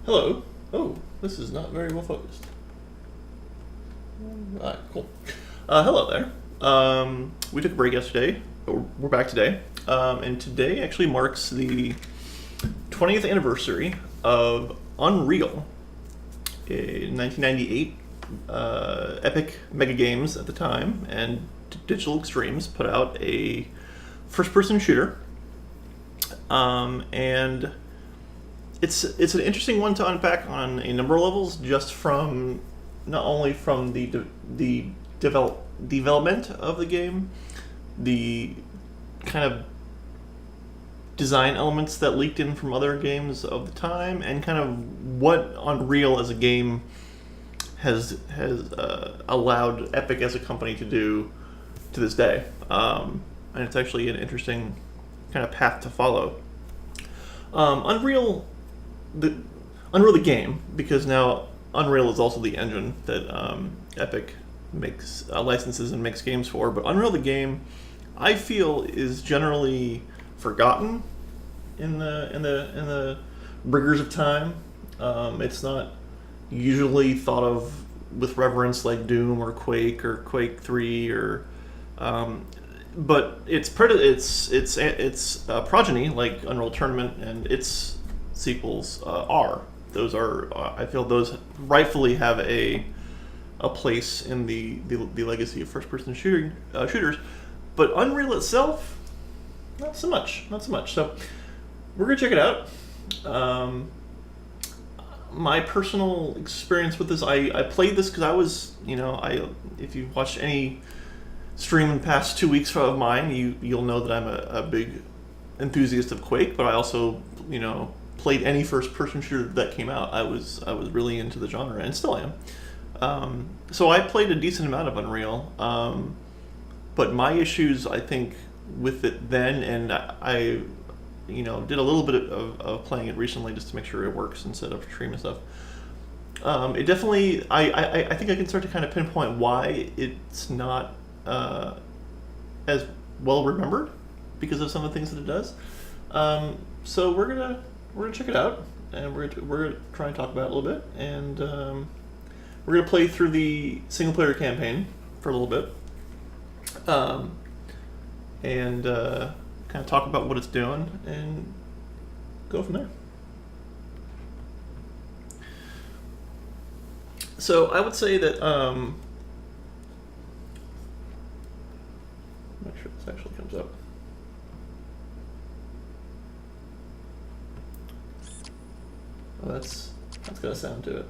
Hello. Oh, this is not very well focused. Alright, cool. Hello there. We took a break yesterday. We're back today. And today actually marks the 20th anniversary of Unreal, a 1998 Epic Mega Games at the time, and Digital Extremes put out a first-person shooter. And it's an interesting one to unpack on a number of levels, just from not only from the development of the game, the kind of design elements that leaked in from other games of the time, and kind of what Unreal as a game has allowed Epic as a company to do to this day. And it's actually an interesting kind of path to follow. Unreal the game, because now Unreal is also the engine that Epic makes licenses and makes games for. But Unreal the game, I feel, is generally forgotten in the rigors of time. It's not usually thought of with reverence like Doom or Quake 3 or. But its progeny, like Unreal Tournament and its sequels, are. Those are, I feel, those rightfully have a place in the legacy of first-person shooters. But Unreal itself, not so much. So we're gonna check it out. My personal experience with this, I played this because I was, if you watched any stream in the past 2 weeks of mine, you'll know that I'm a big enthusiast of Quake, but I also, played any first-person shooter that came out. I was really into the genre, and still am. So I played a decent amount of Unreal, but my issues, I think, with it then, and I did a little bit of playing it recently just to make sure it works instead of streaming stuff. It definitely, I think I can start to kind of pinpoint why it's not as well remembered because of some of the things that it does. So we're gonna check it out, and we're gonna try and talk about it a little bit, and we're gonna play through the single player campaign for a little bit, and kind of talk about what it's doing and go from there. So I would say that make sure this actually comes up. Oh, that's got a sound to it.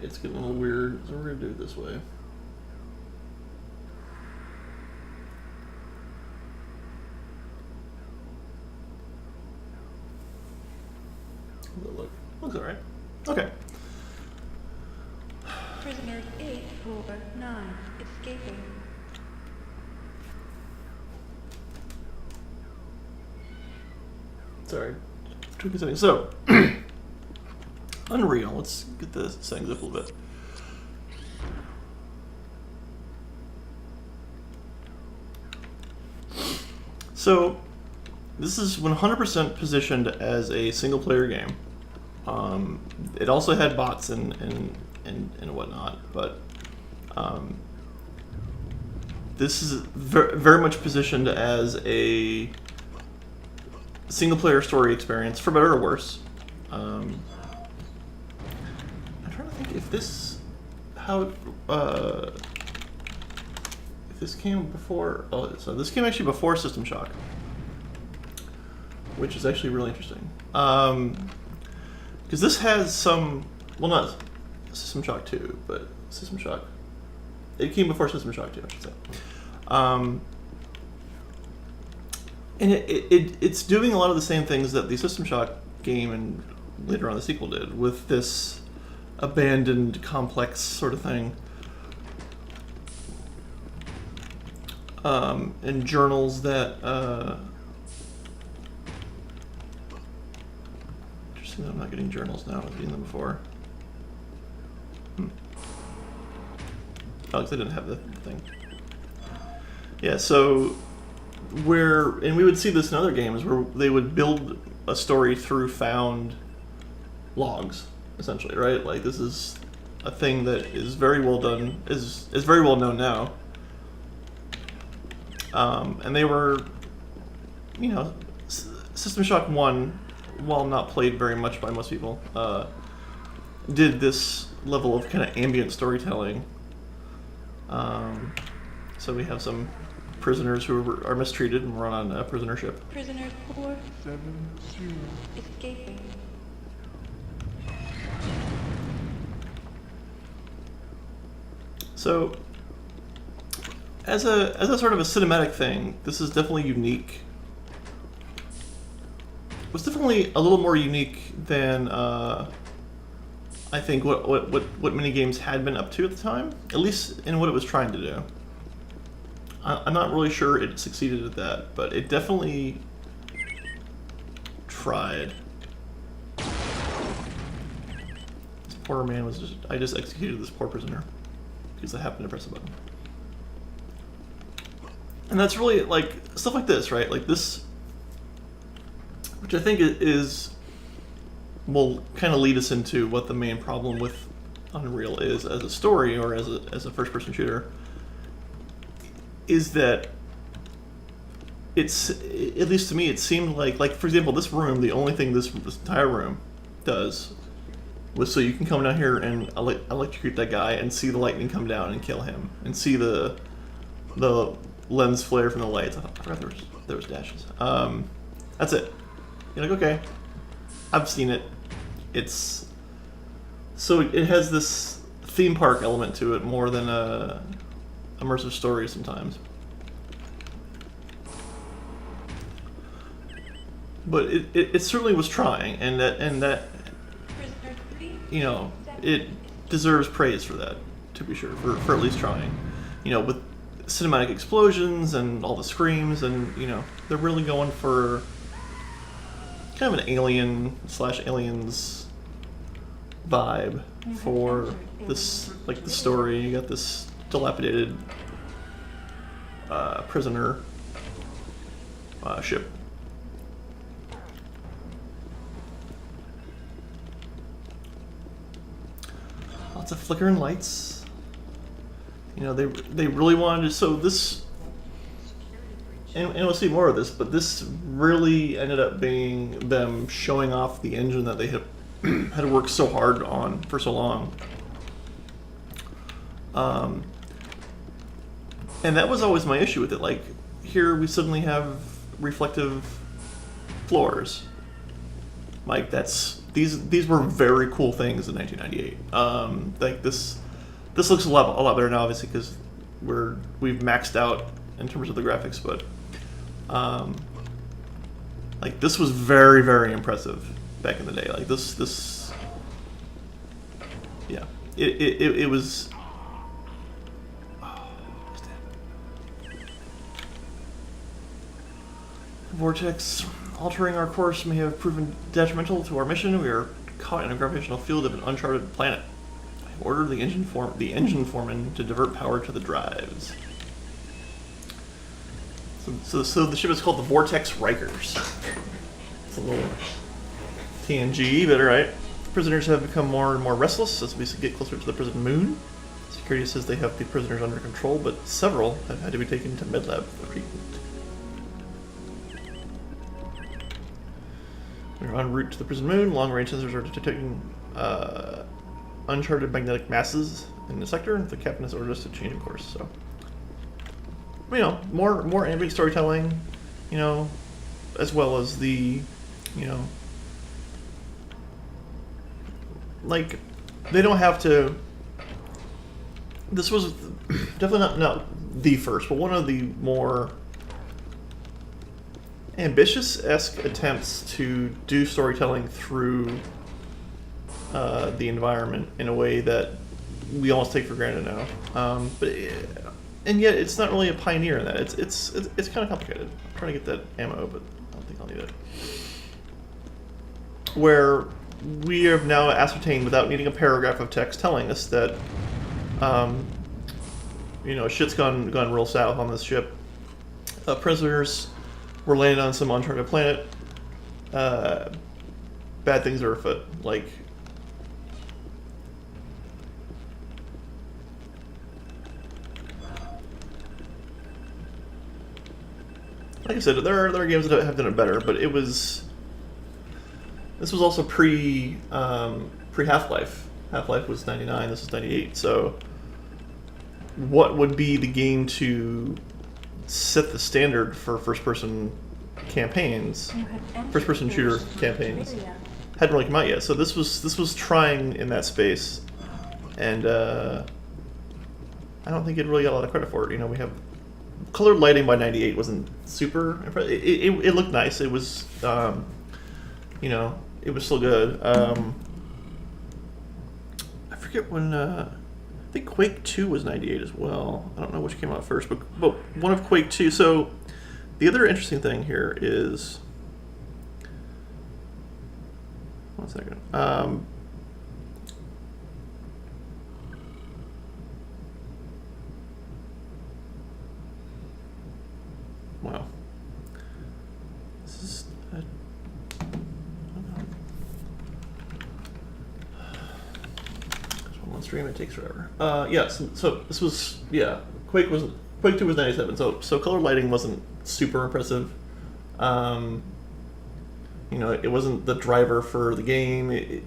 It's getting a little weird, so we're going to do it this way. Looks alright. Okay. Prisoners 8, 4, 9, escaping. Sorry. Tweaking settings. So, Unreal. Let's get the settings up a little bit. So, this is 100% positioned as a single-player game. It also had bots and whatnot, but this is very much positioned as a single-player story experience, for better or worse. I'm trying to think if this came before. Oh, so this came actually before System Shock, which is actually really interesting. Because this has some, well, not System Shock 2, but System Shock. It came before System Shock 2, I should say. And it's doing a lot of the same things that the System Shock game and later on the sequel did, with this abandoned complex sort of thing. And journals that interesting that I'm not getting journals now. I was getting them before. Oh, because I didn't have the thing. Yeah, so and we would see this in other games where they would build a story through found logs, essentially, right? Like, this is a thing that is very well done, is very well known now. And they were, System Shock 1, while not played very much by most people, did this level of kind of ambient storytelling. So we have some prisoners who are mistreated and run on a prisoner ship. Prisoner 470 escaping. So, as a sort of a cinematic thing, this is definitely unique. It was definitely a little more unique than I think what many games had been up to at the time, at least in what it was trying to do. I'm not really sure it succeeded at that, but it definitely tried. This poor man was I just executed this poor prisoner because I happened to press a button. And that's really, like, stuff like this, right? Like this, which I think will kind of lead us into what the main problem with Unreal is as a story or as a first-person shooter, is that it's, at least to me, it seemed like for example, this room, the only thing this entire room does was so you can come down here and electrocute that guy and see the lightning come down and kill him, and see the lens flare from the lights. I forgot there was dashes. That's it. You're like, okay, I've seen it. It's so it has this theme park element to it more than a immersive story sometimes. But it certainly was trying, and that it deserves praise for that, to be sure, for at least trying. With cinematic explosions and all the screams, and they're really going for kind of an Alien/Aliens vibe for this, like, the story. You got this dilapidated prisoner ship. Lots of flickering lights. They really wanted to. So this, and we'll see more of this, but this really ended up being them showing off the engine that they had worked so hard on for so long. And that was always my issue with it. Like, here we suddenly have reflective floors. Like, these were very cool things in 1998. Like, this looks a lot better now, obviously, because we've maxed out in terms of the graphics, but like, this was very, very impressive back in the day. Like, this yeah, it was. Vortex altering our course may have proven detrimental to our mission. We are caught in a gravitational field of an uncharted planet. I ordered the engine foreman to divert power to the drives. So the ship is called the Vortex Rikers. It's a little TNG, but alright. Prisoners have become more and more restless as we get closer to the prison moon. Security says they have the prisoners under control, but several have had to be taken to MedLab for treatment. We're en route to the prison moon. Long-range sensors are detecting uncharted magnetic masses in the sector. The captain has ordered us to change course. So, more ambient storytelling, as well as the, like, they don't have to. This was definitely not the first, but one of the more ambitious-esque attempts to do storytelling through the environment in a way that we almost take for granted now. And yet it's not really a pioneer in that. It's kind of complicated. I'm trying to get that ammo, but I don't think I'll need it. Where we have now ascertained, without needing a paragraph of text telling us that, shit's gone real south on this ship. Prisoners were landing on some uncharted planet. Bad things are afoot. Like I said, there are games that have done it better, but this was also pre Half-Life. Half-Life was 99, this was 98, so what would be the game to set the standard for first-person campaigns, first-person shooter campaigns? Hadn't really come out yet, so this was trying in that space, and I don't think it really got a lot of credit for it. We have colored lighting by 98 wasn't super impressive. It looked nice. It was, it was still good. I forget when. I think Quake 2 was 98 as well. I don't know which came out first, but one of Quake 2. So the other interesting thing here is, one second. Wow. This is one stream, it takes forever. So this was Quake 2 was 97. So color lighting wasn't super impressive. It wasn't the driver for the game. It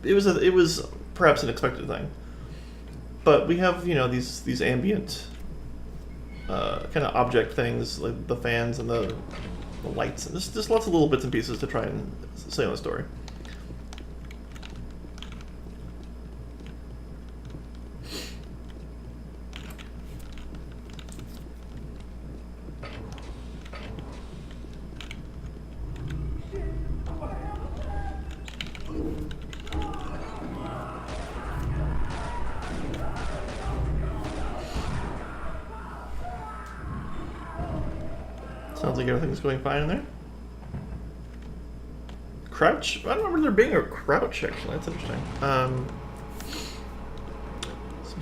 was perhaps an expected thing. But we have these ambient kind of object things, like the fans and the lights, and just lots of little bits and pieces to try and say on the story. Sounds like everything's going fine in there. Crouch? I don't remember there being a crouch, actually. That's interesting. Some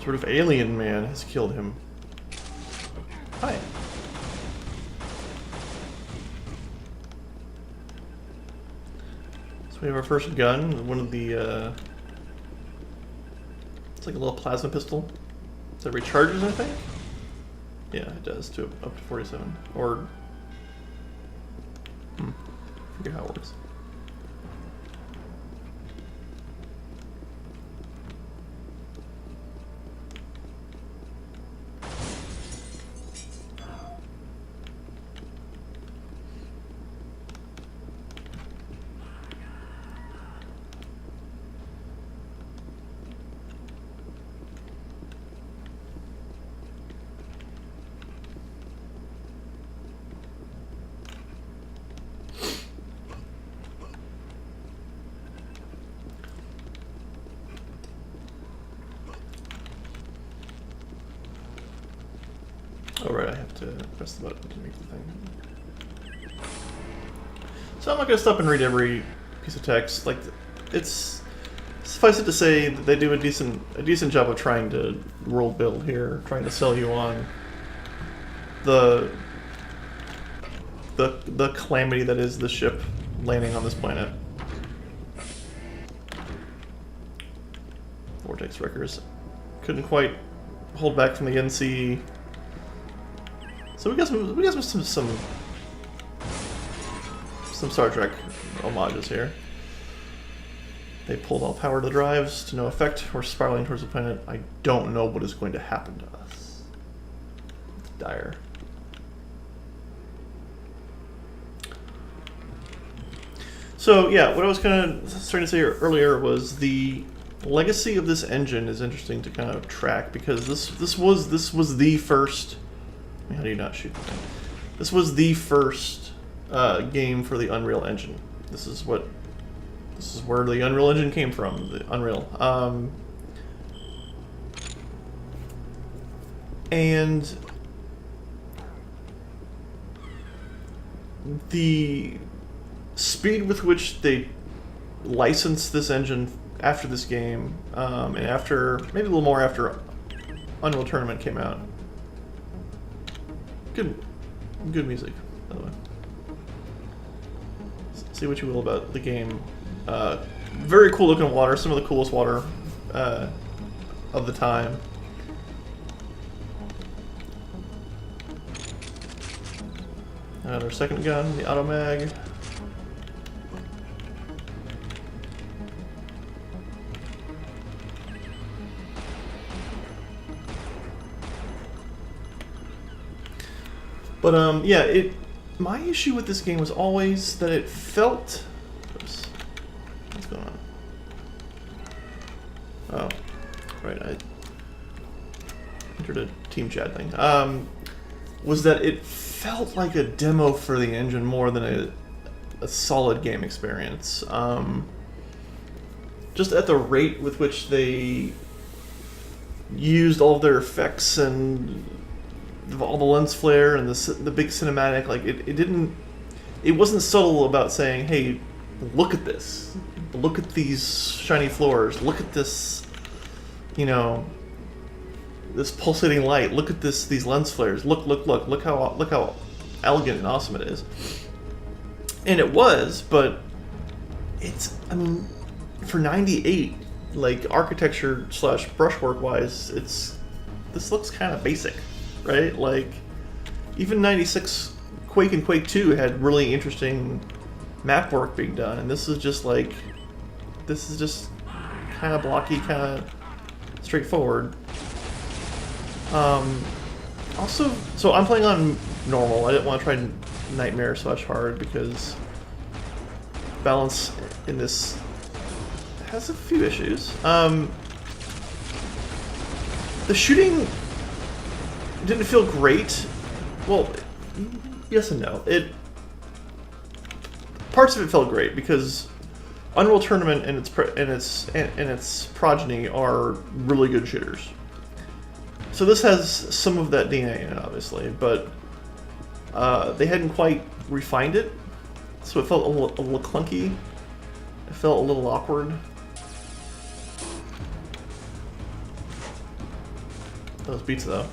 sort of alien man has killed him. Hi. So we have our first gun. One of the, it's like a little plasma pistol that recharges, I think? Yeah, it does, up to 47. Or... I forget how it works. Oh right, I have to press the button to make the thing. So I'm not going to stop and read every piece of text. Like, it's suffice it to say that they do a decent job of trying to world build here, trying to sell you on the calamity that is the ship landing on this planet. Vortex Wreckers couldn't quite hold back from the NC. So we got some Star Trek homages here. They pulled all power to the drives to no effect. We're spiraling towards the planet. I don't know what is going to happen to us. It's dire. So yeah, what I was kind of starting to say earlier was the legacy of this engine is interesting to kind of track, because this was the first. How do you not shoot the thing? This was the first game for the Unreal Engine. This This is where the Unreal Engine came from. The Unreal. And the speed with which they licensed this engine after this game, and after maybe a little more after Unreal Tournament came out. Good music, by the way. Say what you will about the game. Very cool looking water, some of the coolest water of the time. And our second gun, the auto mag. But yeah, my issue with this game was always that it felt. Oops, what's going on? Oh, right. I entered a team chat thing. Was that it felt like a demo for the engine more than a solid game experience. Just at the rate with which they used all of their effects and all the lens flare and the big cinematic, like it wasn't subtle about saying, hey, look at this, look at these shiny floors, look at this, this pulsating light, look at these lens flares, look how elegant and awesome it is. And it was, but for 98, like architecture / brushwork wise, this looks kind of basic, right? Like even 96 Quake and Quake 2 had really interesting map work being done, and this is just kind of blocky, kind of straightforward. Also, so I'm playing on normal. I didn't want to try Nightmare / hard because balance in this has a few issues. The shooting didn't feel great. Well, yes and no. Parts of it felt great because Unreal Tournament and its progeny are really good shooters. So this has some of that DNA in it, obviously, but they hadn't quite refined it, so it felt a little clunky. It felt a little awkward. Those beats, though.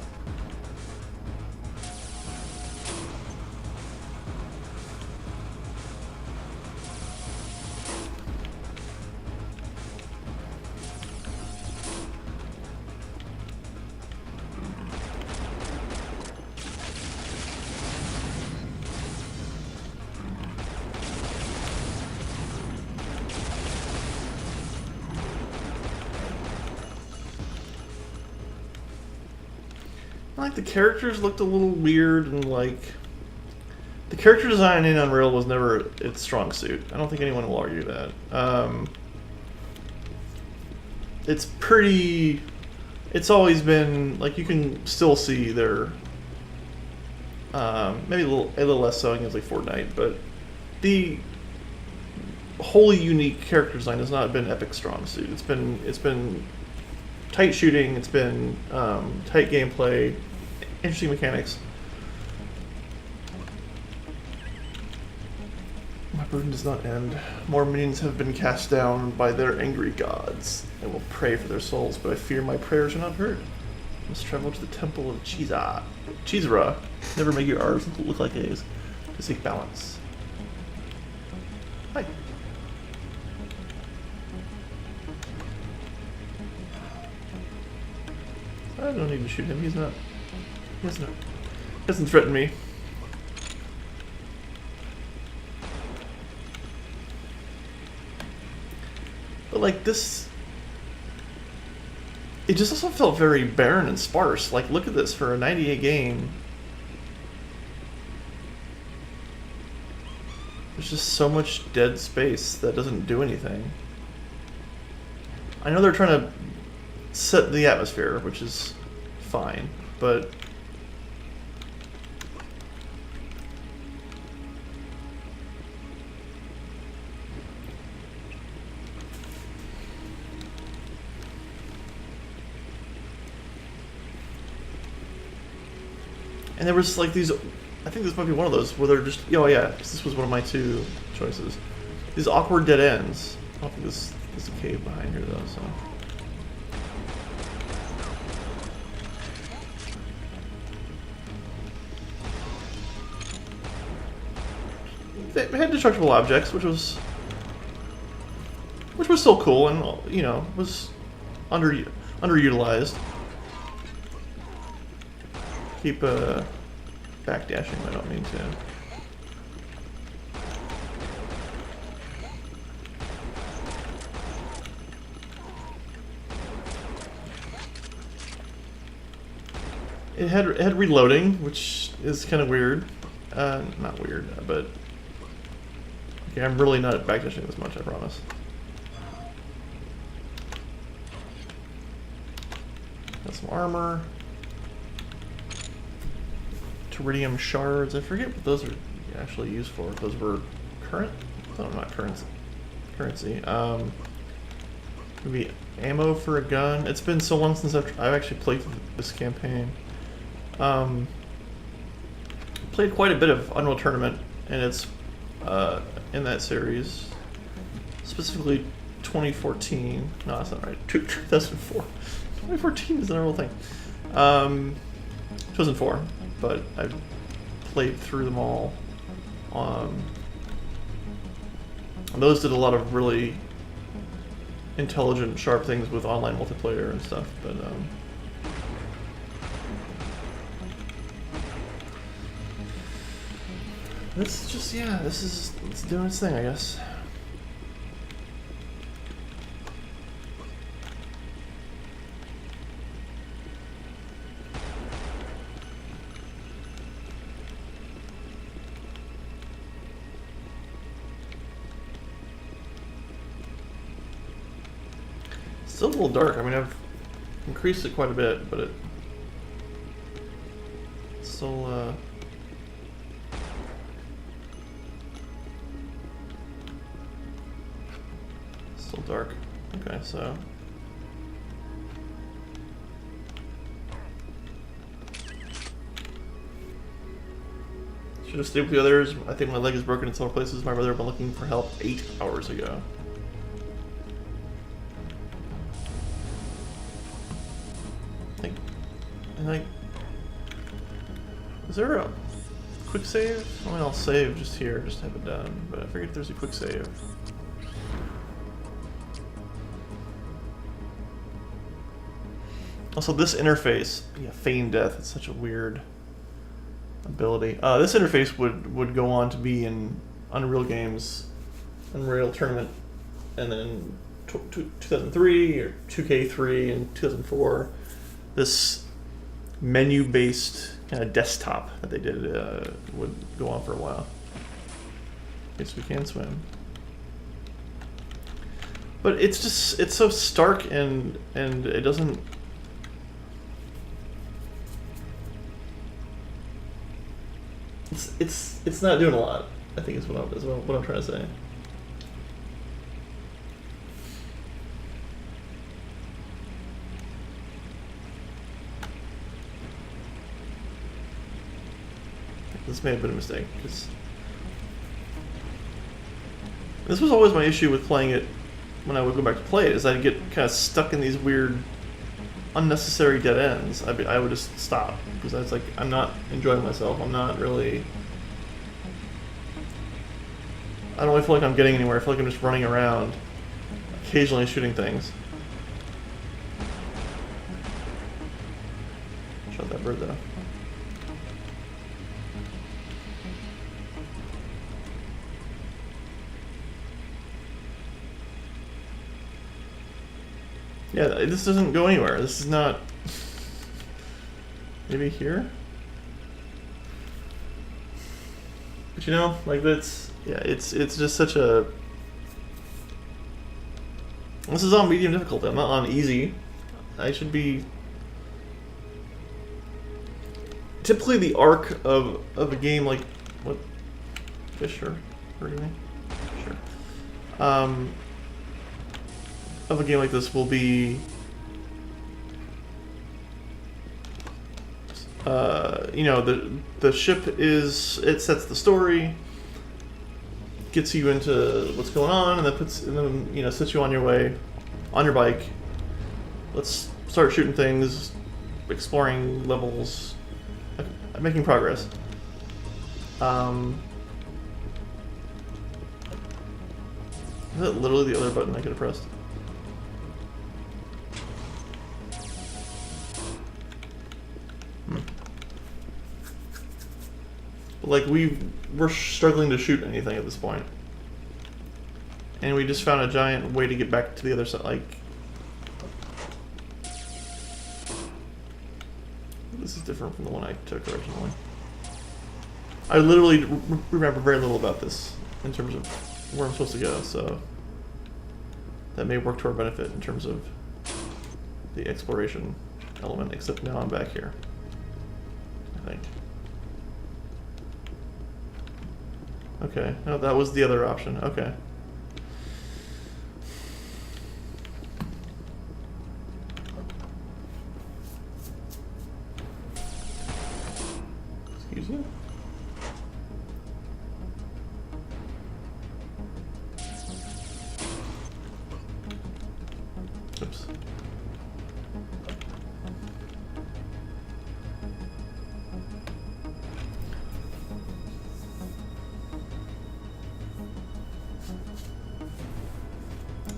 Like the characters looked a little weird, and like the character design in Unreal was never its strong suit. I don't think anyone will argue that. It's always been like you can still see their maybe a little less so against like Fortnite, but the wholly unique character design has not been Epic's strong suit. It's been tight shooting, it's been tight gameplay, interesting mechanics. My burden does not end. More minions have been cast down by their angry gods. I will pray for their souls, but I fear my prayers are not heard. I must travel to the temple of Chizra. Never make your R's look like A's to seek balance. Hi. I don't need to shoot him. He doesn't threaten me. But like this, it just also felt very barren and sparse. Like, look at this for a 98 game. There's just so much dead space that doesn't do anything. I know they're trying to set the atmosphere, which is fine, but And there was like these, I think this might be one of those where they're just, oh yeah, 'cause this was one of my 2 choices. These awkward dead ends. I don't think there's a cave behind here though, so. They had destructible objects, which was still cool and, you know, was underutilized. Keep backdashing, I don't mean to. It had reloading, which is kind of weird. Not weird, but okay, I'm really not backdashing this much, I promise. Got some armor. Teridium shards. I forget what those are actually used for. If those were current? No, not currency. Maybe ammo for a gun. It's been so long since I've actually played this campaign. Played quite a bit of Unreal Tournament, and it's in that series. Specifically 2014. No, that's not right. 2004. 2014 is another thing. 2004. But I've played through them all. And those did a lot of really intelligent, sharp things with online multiplayer and stuff. But this is just, yeah, it's doing its thing, I guess. Still a little dark. I mean, I've increased it quite a bit, but it's still still dark. Okay, so should have stayed with the others. I think my leg is broken in several places. My brother had been looking for help 8 hours ago. Like, is there a quick save? I mean, I'll save just here, just have it done. But I forget if there's a quick save. Also, this interface, yeah, feign death. It's such a weird ability. This interface would go on to be in Unreal games, Unreal Tournament, and then 2003 or 2K3 and 2004. This menu-based kind of desktop that they did would go on for a while. Guess we can swim. But it's just, it's so stark and it doesn't... It's not doing a lot, I think is what I'm trying to say. This may have been a mistake, because this was always my issue with playing it when I would go back to play it, is I'd get kind of stuck in these weird, unnecessary dead ends. I would just stop, because I was like, I'm not enjoying myself, I'm not really... I don't really feel like I'm getting anywhere, I feel like I'm just running around, occasionally shooting things. Shot that bird though. Yeah, this doesn't go anywhere. This is not... Maybe here? But you know, like that's... Yeah, it's just such a... This is on medium difficulty. I'm not on easy. I should be... Typically the arc of a game like... What? Fisher? Hurting me? Sure. Of a game like this will be You know, the ship it sets the story, gets you into what's going on, and then you know, sets you on your way, on your bike. Let's start shooting things, exploring levels, making progress. Is that literally the other button I could have pressed? Like, we're struggling to shoot anything at this point. And we just found a giant way to get back to the other side. Like, this is different from the one I took originally. I literally remember very little about this in terms of where I'm supposed to go, so that may work to our benefit in terms of the exploration element, except now I'm back here, I think. Okay, no, that was the other option. Okay. Excuse me? Oops.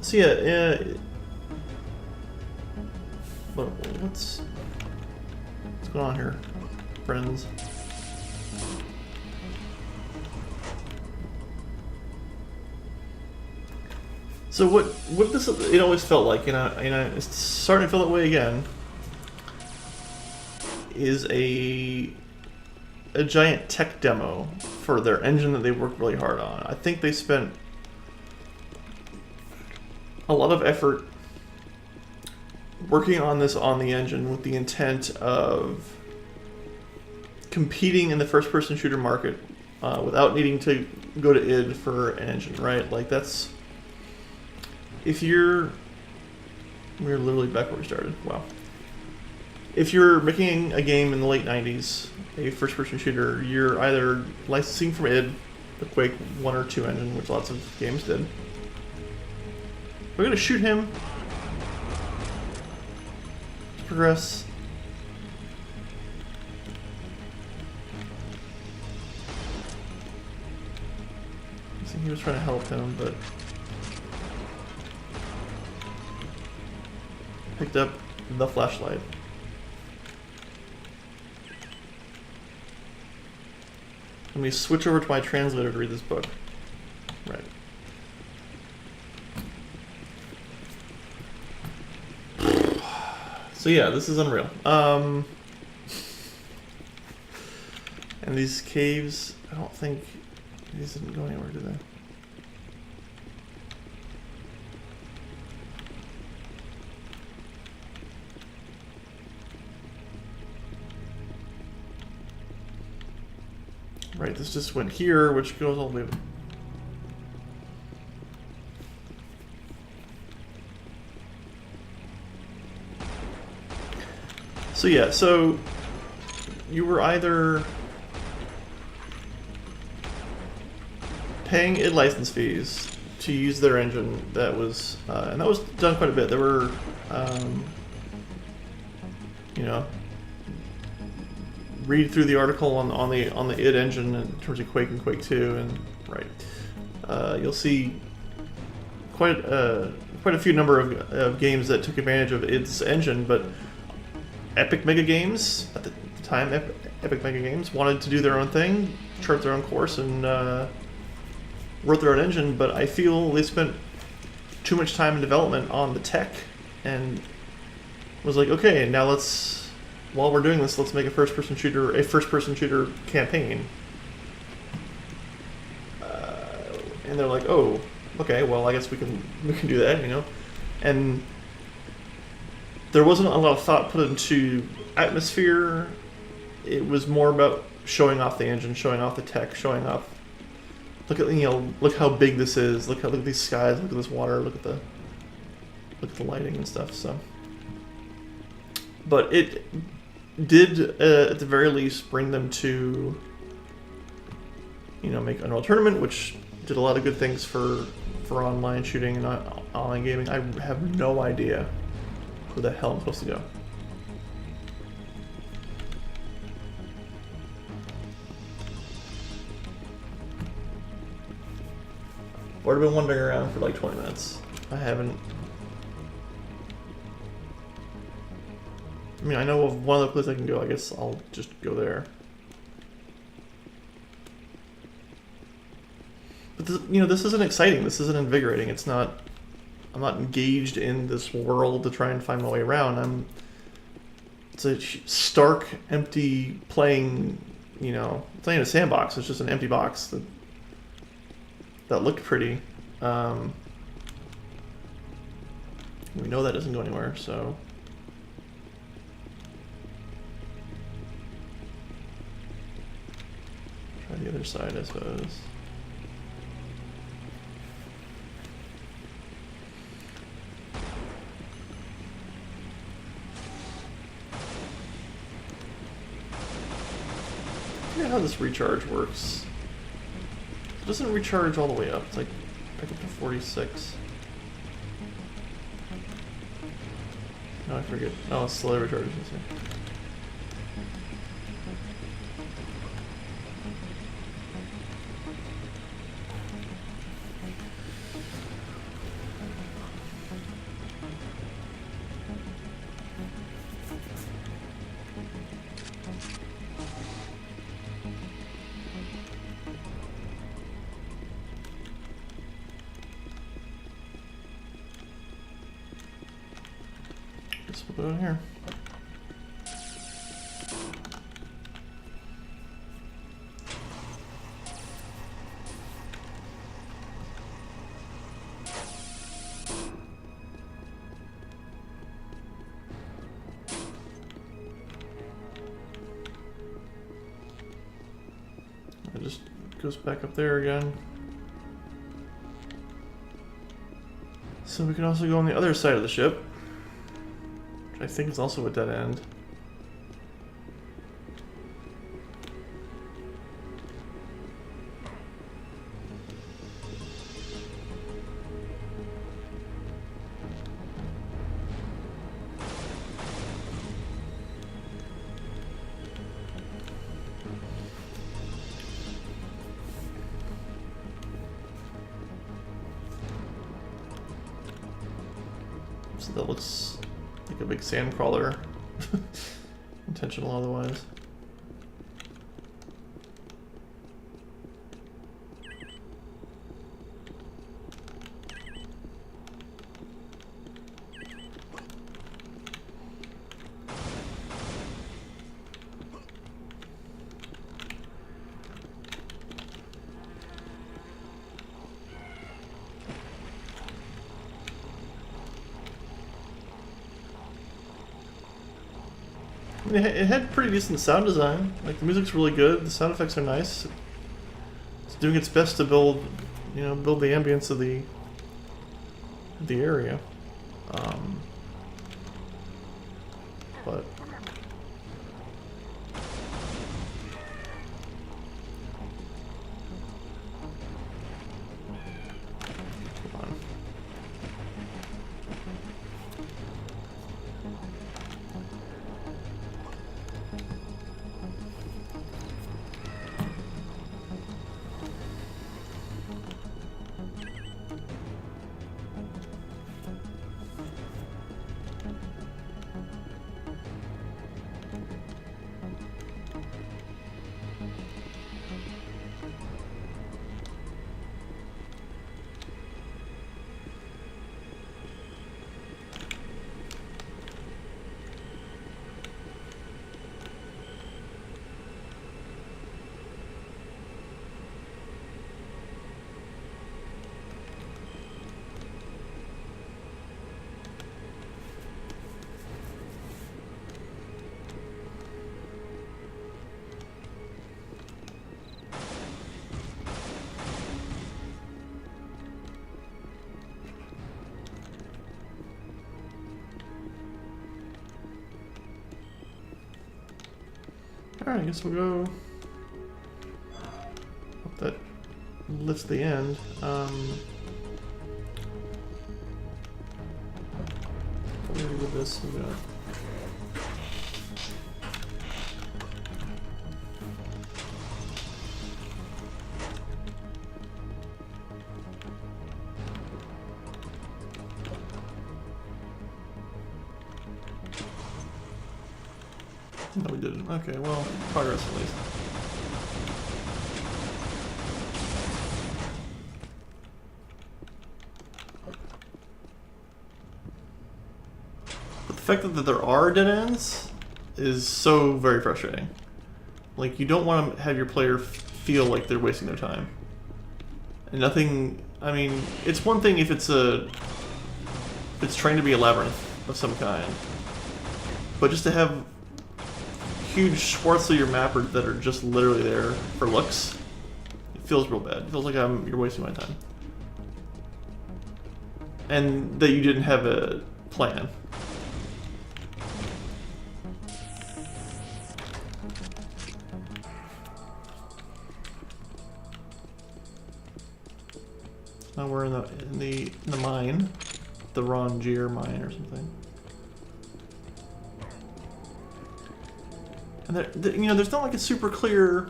So yeah, what's going on here, friends? So what this it always felt like, you know, it's starting to feel that way again. Is a giant tech demo for their engine that they worked really hard on. I think they spent a lot of effort working on the engine with the intent of competing in the first-person shooter market without needing to go to id for an engine, right? Like, that's... We're literally back where we started. Wow. If you're making a game in the late 90s, a first-person shooter, you're either licensing from id, the Quake 1 or 2 engine, which lots of games did. We're gonna shoot him. Progress. I think he was trying to help him, but picked up the flashlight. Let me switch over to my translator to read this book. Right. So yeah, this is unreal. And these caves, I don't think these didn't go anywhere, did they? Right, this just went here, which goes all the way. So yeah, so you were either paying id license fees to use their engine that was, and that was done quite a bit. There were, you know, read through the article on the id engine in terms of Quake and Quake 2, and right, you'll see quite a few number of games that took advantage of id's engine, but Epic Mega Games, at the time, Epic Mega Games wanted to do their own thing, chart their own course, and wrote their own engine, but I feel they spent too much time in development on the tech, and was like, okay, now while we're doing this, let's make a first-person shooter campaign. And they're like, oh, okay, well, I guess we can do that, you know? And there wasn't a lot of thought put into atmosphere. It was more about showing off the engine, showing off the tech, showing off. Look how big this is. Look at these skies. Look at this water. Look at the lighting and stuff. So, but did at the very least bring them to, make Unreal Tournament, which did a lot of good things for online shooting and online gaming. I have no idea who the hell I'm supposed to go. I've already been wandering around for like 20 minutes. I haven't. I mean, I know of one other place I can go. I guess I'll just go there. But this isn't exciting. This isn't invigorating. It's not. I'm not engaged in this world to try and find my way around. It's a stark, empty playing. It's not even a sandbox. It's just an empty box that looked pretty. We know that doesn't go anywhere, so. Try the other side, I suppose. I forget how this recharge works. It doesn't recharge all the way up. It's like back up to 46. No, I forget. Oh, it slowly recharges. Guess we'll go in here. It just goes back up there again. So we can also go on the other side of the ship, which I think is also a dead end. So that looks like a big sand crawler. Intentional otherwise. I mean, it had pretty decent sound design. Like, the music's really good, the sound effects are nice. It's doing its best to build the ambience of the area. But come on. Alright, I guess we'll go. Hope that lifts the end. What do we do with this? We got. No, we didn't. Okay, well, progress at least. But the fact that there are dead ends is so very frustrating. Like, you don't want to have your player feel like they're wasting their time. And nothing... I mean, it's one thing if it's trying to be a labyrinth of some kind. But just to have huge swaths of your map that are just literally there for looks, it feels real bad. It feels like you're wasting my time. And that you didn't have a plan. Now we're in the mine, the Rongier mine or something. And you know, there's not like a super clear.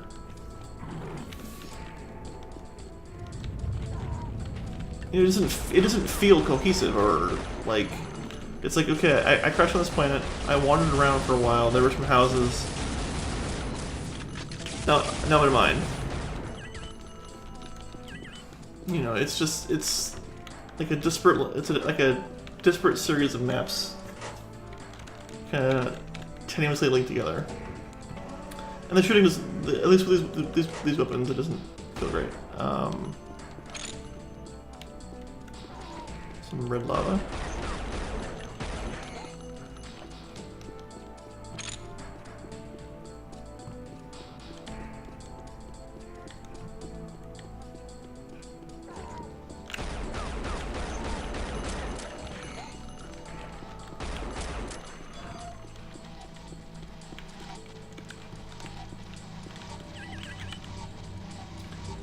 It doesn't feel cohesive or like. It's like, okay, I crashed on this planet. I wandered around for a while. There were some houses. Now they're mine. You know, it's like a disparate. Like a disparate series of maps, kind of tenuously linked together. And the shooting is, at least with these weapons, it doesn't feel great. Some red lava.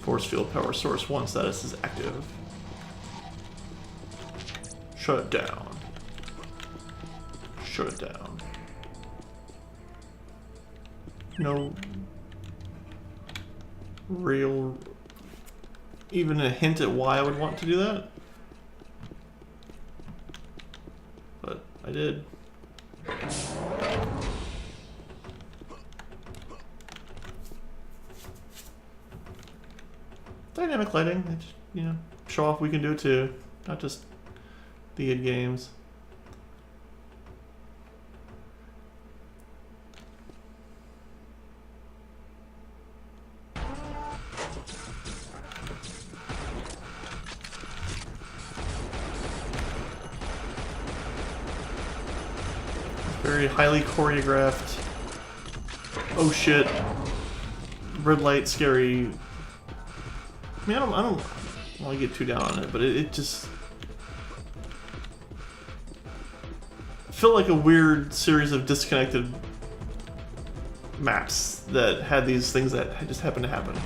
Force field power source 1 status is active. Shut it down. Shut it down. No real, even a hint at why I would want to do that. But I did. Dynamic lighting, just, you know, show off we can do it too, not just the id games. Very highly choreographed. Oh shit! Red light, scary. I mean, I don't want to get too down on it, but it just felt like a weird series of disconnected maps that had these things that just happened to happen.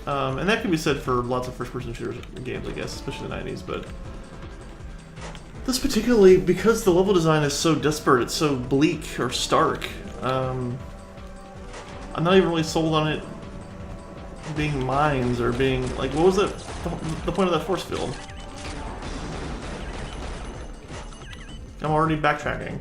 And that can be said for lots of first-person shooter games, I guess, especially the 90s, but this particularly, because the level design is so disparate, it's so bleak or stark, I'm not even really sold on it being mines or being, like, what was the point of that force field? I'm already backtracking.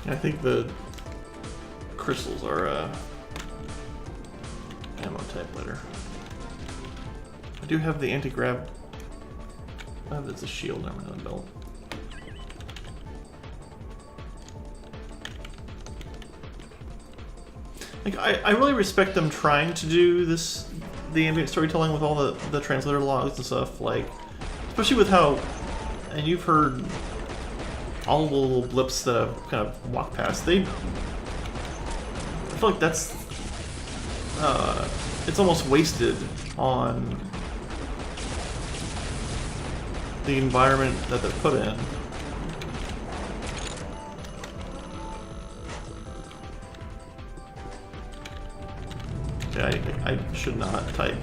I think the crystals are ammo type later. I do have the anti-grav. Oh, that's a shield armor on the belt. Like, I really respect them trying to do this, the ambient storytelling with all the translator logs and stuff, like, especially with how, and you've heard all the little blips that I've kind of walked past, I feel like that's, it's almost wasted on the environment that they're put in. Okay, I should not type.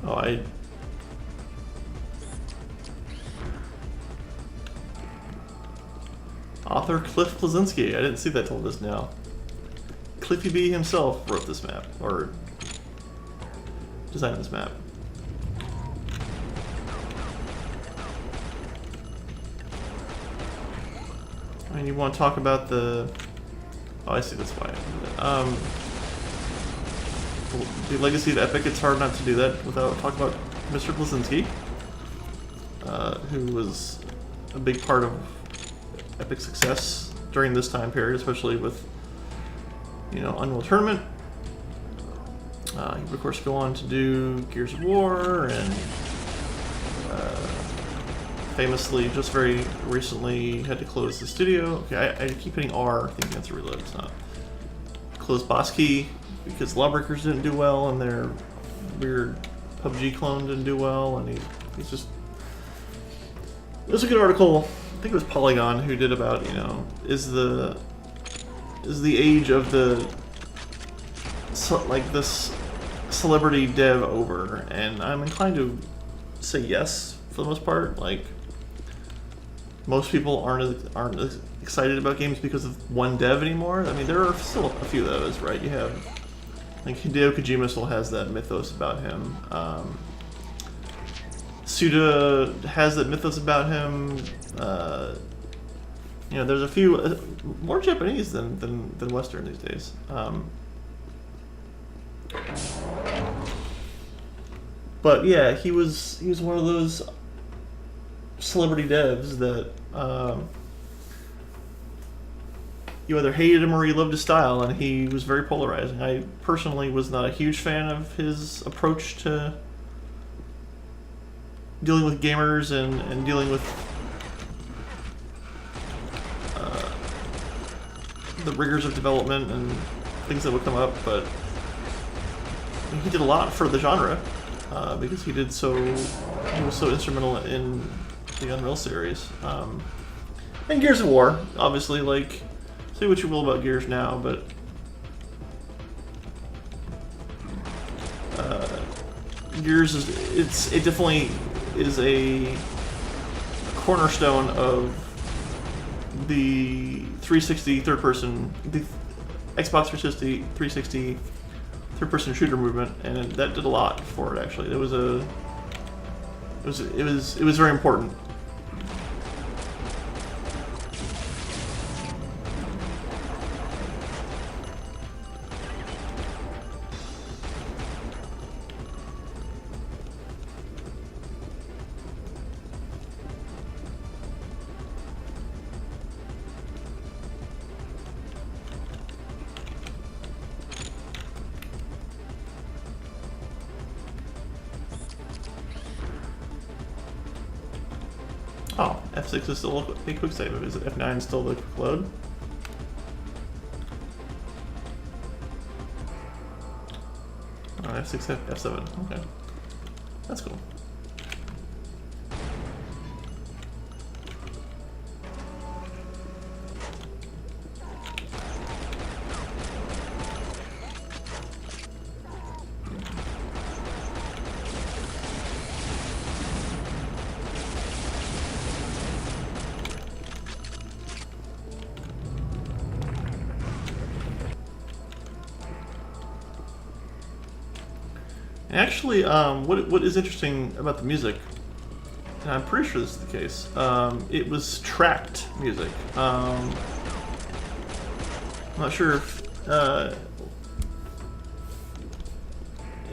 Oh, Author Cliff Blazinski. I didn't see that till just now. Cliffy B himself wrote this map, or designed this map. I mean, you want to talk about the... Oh, I see, that's why. The legacy of Epic, it's hard not to do that without talking about Mr. Blazinski, who was a big part of Epic's success during this time period, especially with, you know, Unreal Tournament. He would, of course, go on to do Gears of War, and famously, just very recently, had to close the studio. Okay, I keep hitting R, thinking that's a reload. It's not. Closed Boss Key because Lawbreakers didn't do well, and their weird PUBG clone didn't do well, and he's just... There's a good article, I think it was Polygon, who did about, you know, is the age of the... like this celebrity dev over, and I'm inclined to say yes for the most part. Like, most people aren't as excited about games because of one dev anymore. I mean, there are still a few of those, right? You have, like, Hideo Kojima still has that mythos about him. Suda has that mythos about him. You know, there's a few more Japanese than Western these days. But yeah, he was one of those celebrity devs that you either hated him or you loved his style, and he was very polarizing. I personally was not a huge fan of his approach to dealing with gamers and dealing with the rigors of development and things that would come up, but he did a lot for the genre because he was so instrumental in the Unreal series. And Gears of War, obviously, like, say what you will about Gears now, but Gears it definitely is a cornerstone of the 360 third-person, the Xbox 360 third-person shooter movement, and that did a lot for it. Actually, it was very important. Oh, F6 is still a quick save. Is it F9 still the quick load? Oh, F6, F7. Okay. That's cool. And actually, what is interesting about the music, and I'm pretty sure this is the case, it was tracked music. I'm not sure if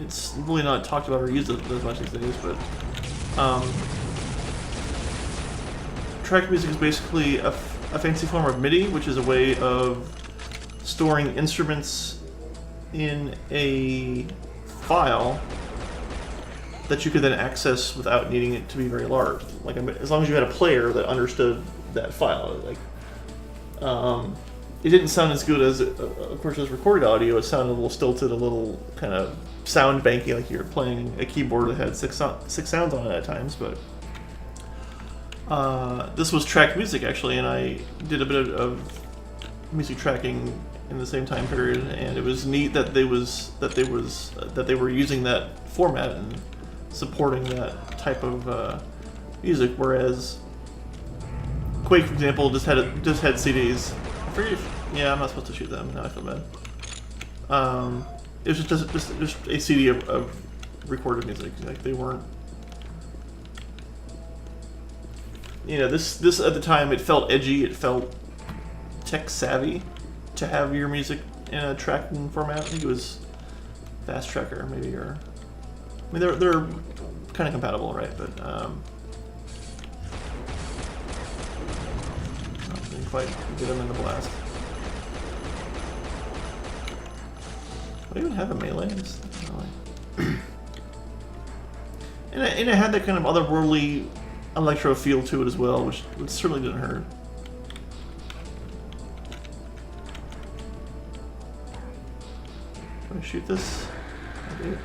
it's really not talked about or used as much these days, but tracked music is basically a fancy form of MIDI, which is a way of storing instruments in a file that you could then access without needing it to be very large. Like, as long as you had a player that understood that file. Like, it didn't sound as good as, of course, as recorded audio. It sounded a little stilted, a little kind of sound banky, like you're playing a keyboard that had six sounds on it at times. But this was tracked music actually, and I did a bit of music tracking in the same time period, and it was neat that they were using that format and supporting that type of music. Whereas Quake, for example, just had CDs. I forget if, yeah, I'm not supposed to shoot them. Now I feel bad. It was just a CD of recorded music. Like, they weren't. You know, this at the time, it felt edgy. It felt tech savvy to have your music in a tracking format. I think it was Fast Tracker, maybe, or I mean, they're kind of compatible, right? But didn't quite get them in the blast. Do I even have a melee? And it had that kind of otherworldly electro feel to it as well, which certainly didn't hurt. Do I shoot this? I do.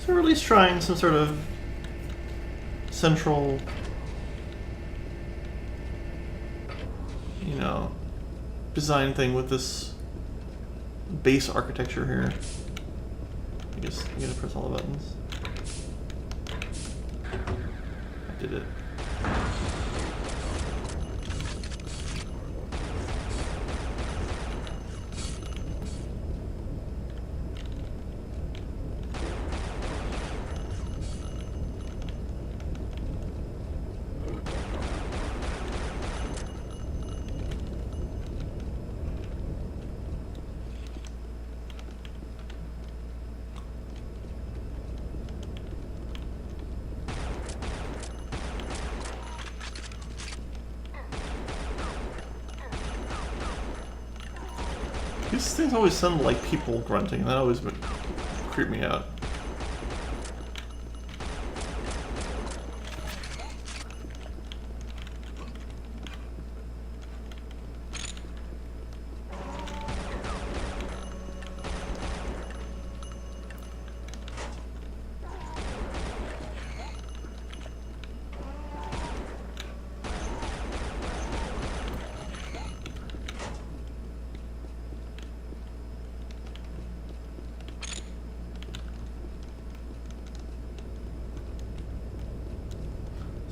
So we're at least trying some sort of central, you know, design thing with this base architecture here. I guess I'm gonna press all the buttons. I did it. These things always sound like people grunting, and that always creep me out.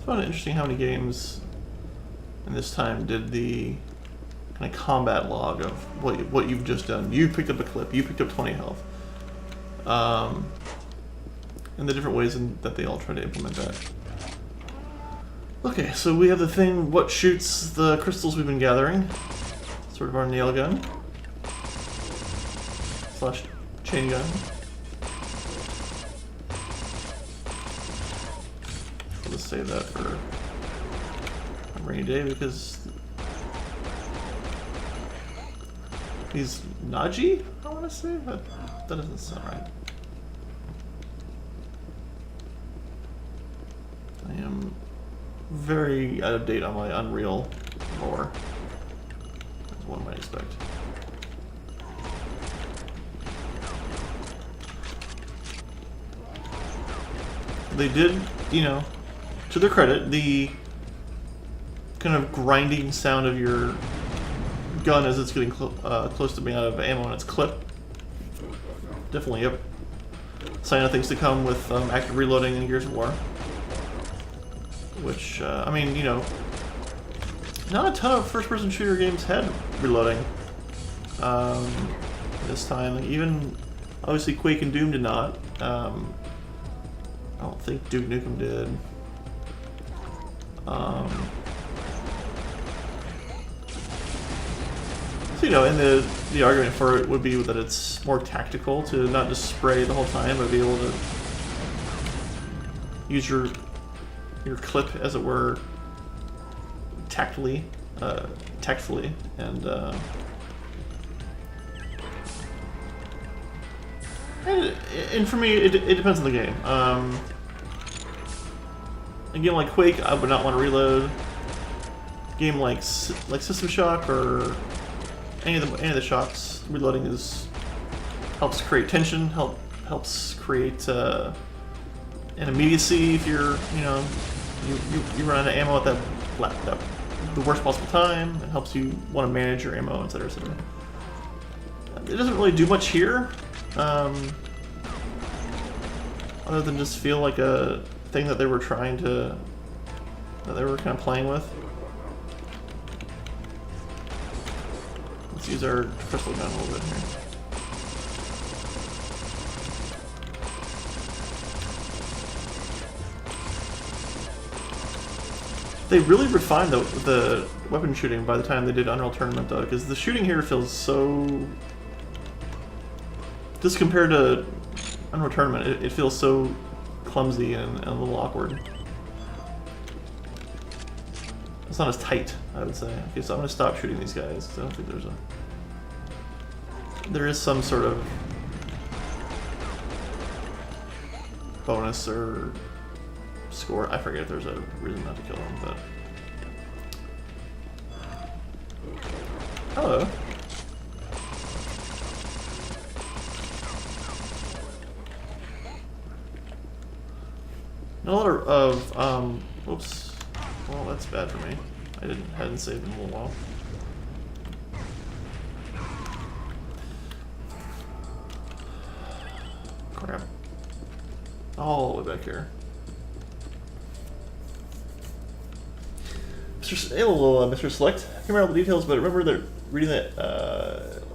I found it interesting how many games in this time did the kind of combat log of what you've just done. You picked up a clip, you picked up 20 health. And the different ways that they all try to implement that. Okay, so we have the thing, what shoots the crystals we've been gathering. Sort of our nail gun. Slash chain gun. I'll just save that for a rainy day because He's Naji, I want to say, but that doesn't sound right. I am very out of date on my Unreal lore, as one might expect. They did, you know, to their credit, the kind of grinding sound of your gun as it's getting close to being out of ammo in its clip. Definitely a sign of things to come with active reloading in Gears of War. Which, I mean, you know, not a ton of first-person shooter games had reloading this time. Like, even, obviously, Quake and Doom did not. I don't think Duke Nukem did. So, you know, and the argument for it would be that it's more tactical to not just spray the whole time, but be able to use your clip, as it were, tactfully, and for me, it depends on the game. A game like Quake, I would not want to reload. A game like System Shock or any of the shocks, reloading helps create tension, helps create an immediacy if you're, you know, you run out of ammo at the worst possible time. It helps you want to manage your ammo, etc., etc. It doesn't really do much here, other than just feel like a thing that they were kind of playing with. Let's use our crystal gun a little bit here. They really refined the weapon shooting by the time they did Unreal Tournament, though, because the shooting here feels so... Just compared to Unreal Tournament, it feels so clumsy and a little awkward. It's not as tight, I would say. Okay, so I'm going to stop shooting these guys, because I don't think there is some sort of bonus or score. I forget if there's a reason not to kill them, but... Hello. A lot of, whoops. Well, that's bad for me. I hadn't saved in a little while. Crap. All the way back here. Mr. Select. I can't remember all the details, but remember that reading that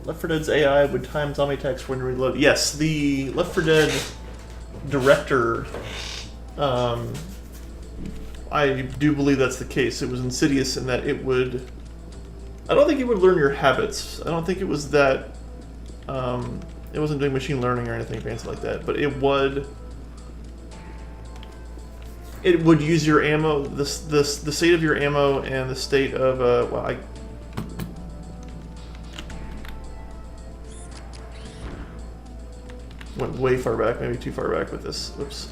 Left 4 Dead's AI would time zombie attacks when you reload. Yes, the Left 4 Dead director. I do believe that's the case. It was insidious in that it would... I don't think it would learn your habits. I don't think it was that... it wasn't doing machine learning or anything fancy like that, but it would... It would use your ammo, the state of your ammo and the state of, well, I... Went way far back, maybe too far back with this. Oops.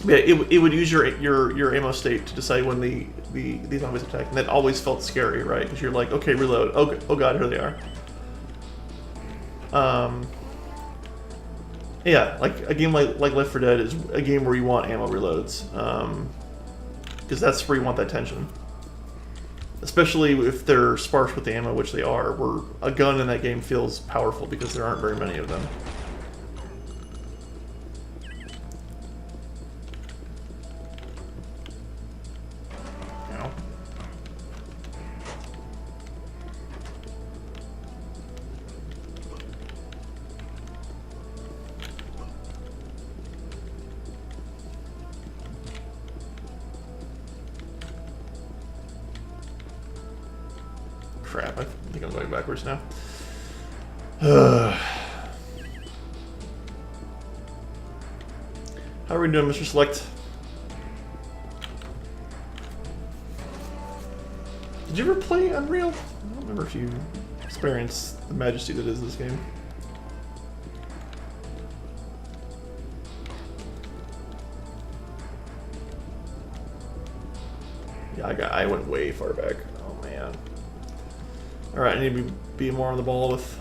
Yeah, it would use your ammo state to decide when the zombies attack, and that always felt scary, right? Because you're like, okay, reload. Oh god, here they are. Yeah, like a game like Left 4 Dead is a game where you want ammo reloads, because that's where you want that tension. Especially if they're sparse with the ammo, which they are, where a gun in that game feels powerful because there aren't very many of them. Crap, I think I'm going backwards now. How are we doing, Mr. Select? Did you ever play Unreal? I don't remember if you experience the majesty that is this game. Yeah, I went way far back. Oh man. All right, I need to be more on the ball with.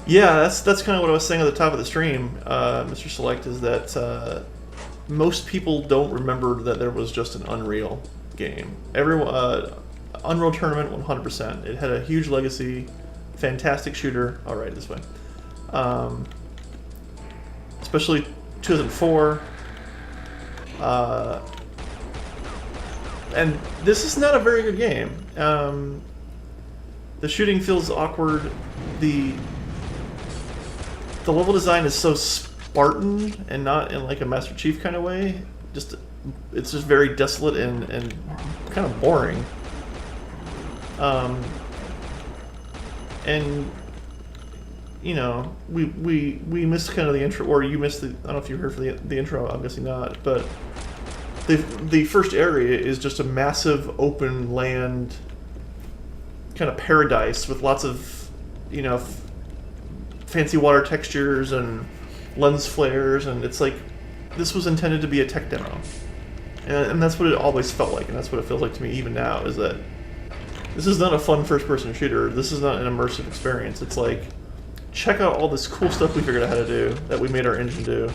Yeah, that's kind of what I was saying at the top of the stream, Mr. Select, is that most people don't remember that there was just an Unreal game. Everyone, Unreal Tournament, 100%. It had a huge legacy, fantastic shooter. All right, this way. Especially 2004. And this is not a very good game. The shooting feels awkward. The level design is so Spartan and not in like a Master Chief kind of way. It's just very desolate and kind of boring. And you know, we missed kind of the intro, or you missed the. I don't know if you heard for the intro. I'm guessing not, but the first area is just a massive open land kind of paradise with lots of, you know, fancy water textures and lens flares, and it's like this was intended to be a tech demo, and that's what it always felt like, and that's what it feels like to me even now, is that this is not a fun first-person shooter. This is not an immersive experience. It's like, check out all this cool stuff we figured out how to do, that we made our engine do.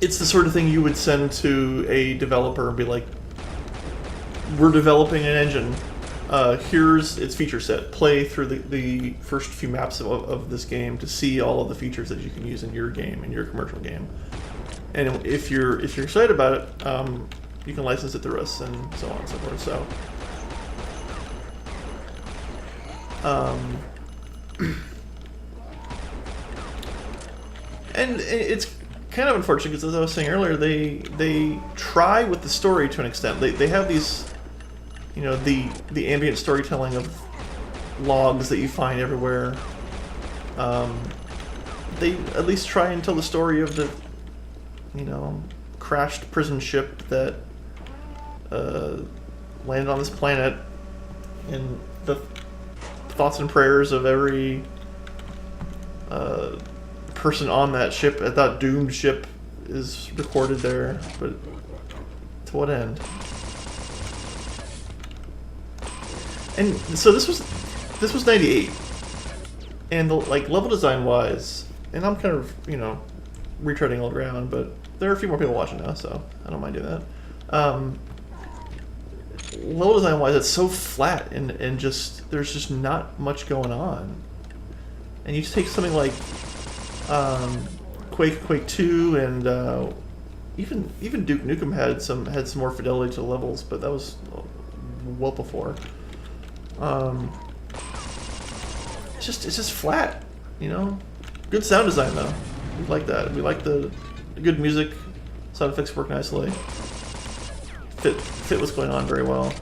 It's the sort of thing you would send to a developer and be like, we're developing an engine. Here's its feature set. Play through the first few maps of this game to see all of the features that you can use in your game, in your commercial game. And if you're excited about it, you can license it through us and so on and so forth. So, and it's kind of unfortunate because, as I was saying earlier, they try with the story to an extent. They have these, you know, the ambient storytelling of logs that you find everywhere. They at least try and tell the story of the, you know, crashed prison ship that landed on this planet, and the thoughts and prayers of every person on that ship, at that doomed ship, is recorded there. But to what end? And so this was 98, and the, like, level design wise, and I'm kind of, you know, retreading old ground, but there are a few more people watching now, so I don't mind doing that. Level design wise, it's so flat and just, there's just not much going on. And you just take something like Quake 2, and even Duke Nukem had some more fidelity to the levels, but that was well before. It's just flat, you know. Good sound design though. We like that. We like the good music. Sound effects work nicely. Fit what's going on very well.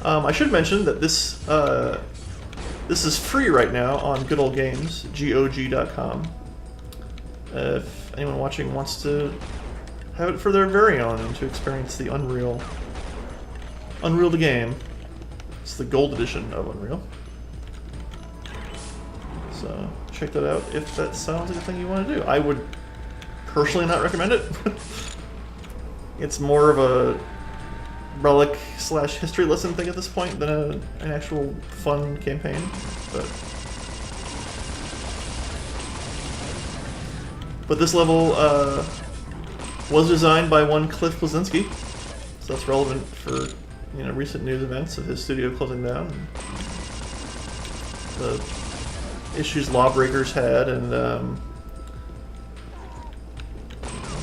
I should mention that this is free right now on Good Old Games, GOG.com. If anyone watching wants to have it for their very own and to experience the Unreal the game. It's the gold edition of Unreal. So check that out if that sounds like a thing you want to do. I would personally not recommend it. It's more of a relic / history lesson thing at this point than an actual fun campaign. But this level was designed by one Cliff Bleszinski, so that's relevant for, you know, recent news events of his studio closing down, and the issues Lawbreakers had, and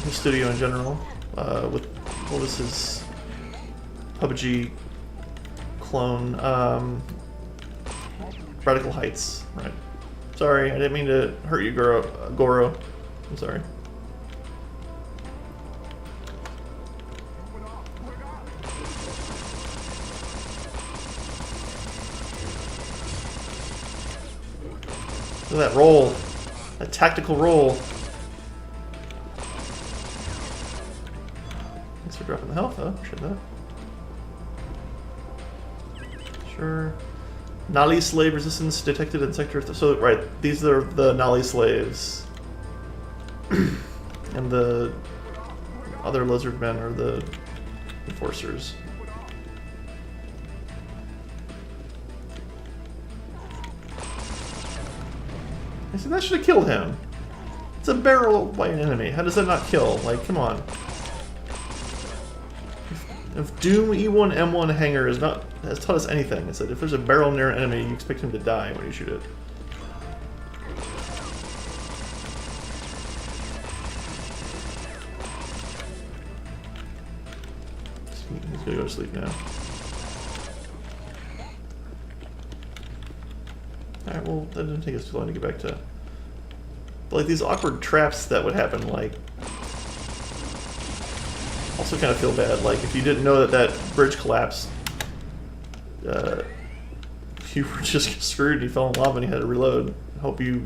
his studio in general, with what was his PUBG clone, Radical Heights, right? Sorry, I didn't mean to hurt you, Goro. I'm sorry. Look at that roll. That tactical roll. that. Sure. Nali slave resistance detected in sector. So right, these are the Nali slaves, and the other lizard men are the enforcers. I said that should have killed him. It's a barrel by an enemy. How does that not kill? Like, come on. If Doom E1 M1 Hanger has taught us anything, it's that if there's a barrel near an enemy, you expect him to die when you shoot it. He's gonna go to sleep now. Alright, well, that didn't take us too long to get back to... But, like, these awkward traps that would happen, like... Also kind of feel bad, like, if you didn't know that that bridge collapsed, you were just screwed and you fell in lava and you had to reload. Hope you...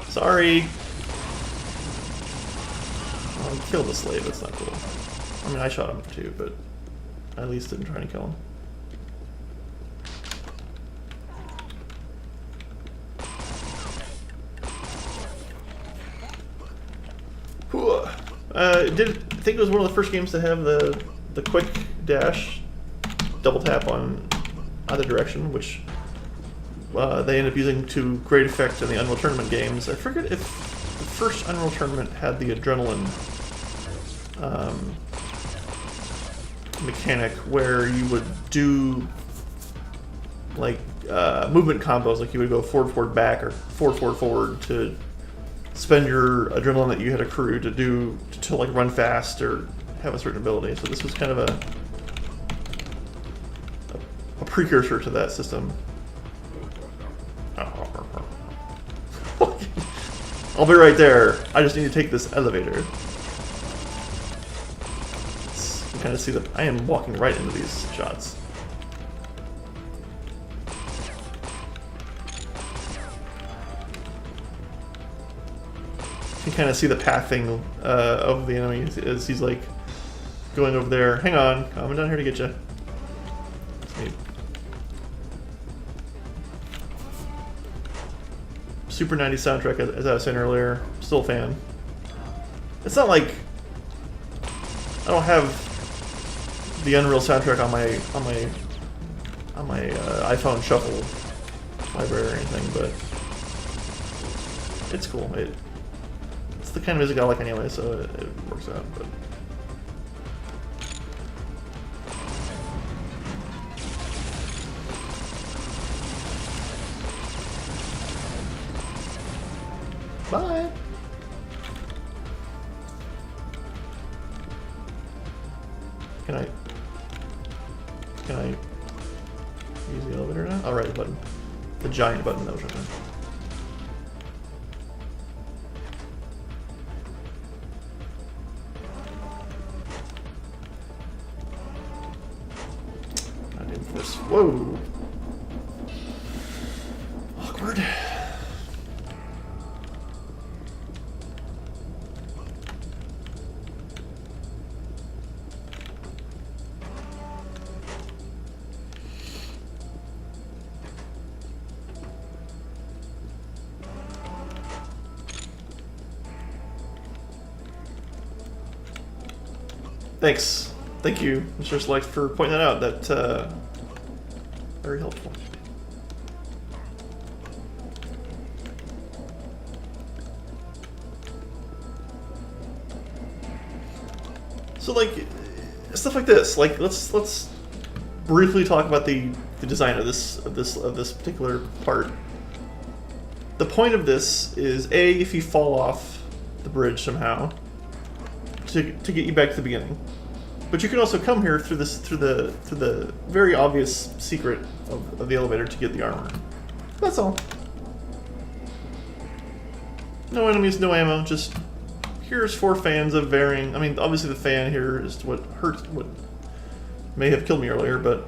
Sorry! Oh, he killed the slave, that's not cool. I mean, I shot him too, but I at least didn't try to kill him. I think it was one of the first games to have the quick dash double tap on either direction, which they ended up using to great effect in the Unreal Tournament games. I forget if the first Unreal Tournament had the adrenaline mechanic where you would do like movement combos, like you would go forward, forward, back, or forward, forward, forward to spend your adrenaline that you had accrued to do to like run fast or have a certain ability. So this was kind of a precursor to that system. I'll be right there. I just need to take this elevator. You kind of see that I am walking right into these shots. You can kind of see the pathing of the enemy as he's like going over there. Hang on, I'm coming down here to get you. Super 90s soundtrack, as I was saying earlier. Still a fan. It's not like I don't have the Unreal soundtrack on my iPhone Shuffle library or anything, but it's cool. It's the kind of music I like anyway, so it works out. But bye. Can I use the elevator now? Oh, right, the button. The giant button that was right there. Whoa. Awkward. Thanks. Thank you, Mr. Select, for pointing that out. That, very helpful. So, like, stuff like this. Like, let's briefly talk about the design of this particular part. The point of this is if you fall off the bridge somehow, to get you back to the beginning. But you can also come here through the very obvious secret of the elevator to get the armor. That's all. No enemies, no ammo. Just here's 4 fans of varying. I mean, obviously the fan here is what may have killed me earlier, but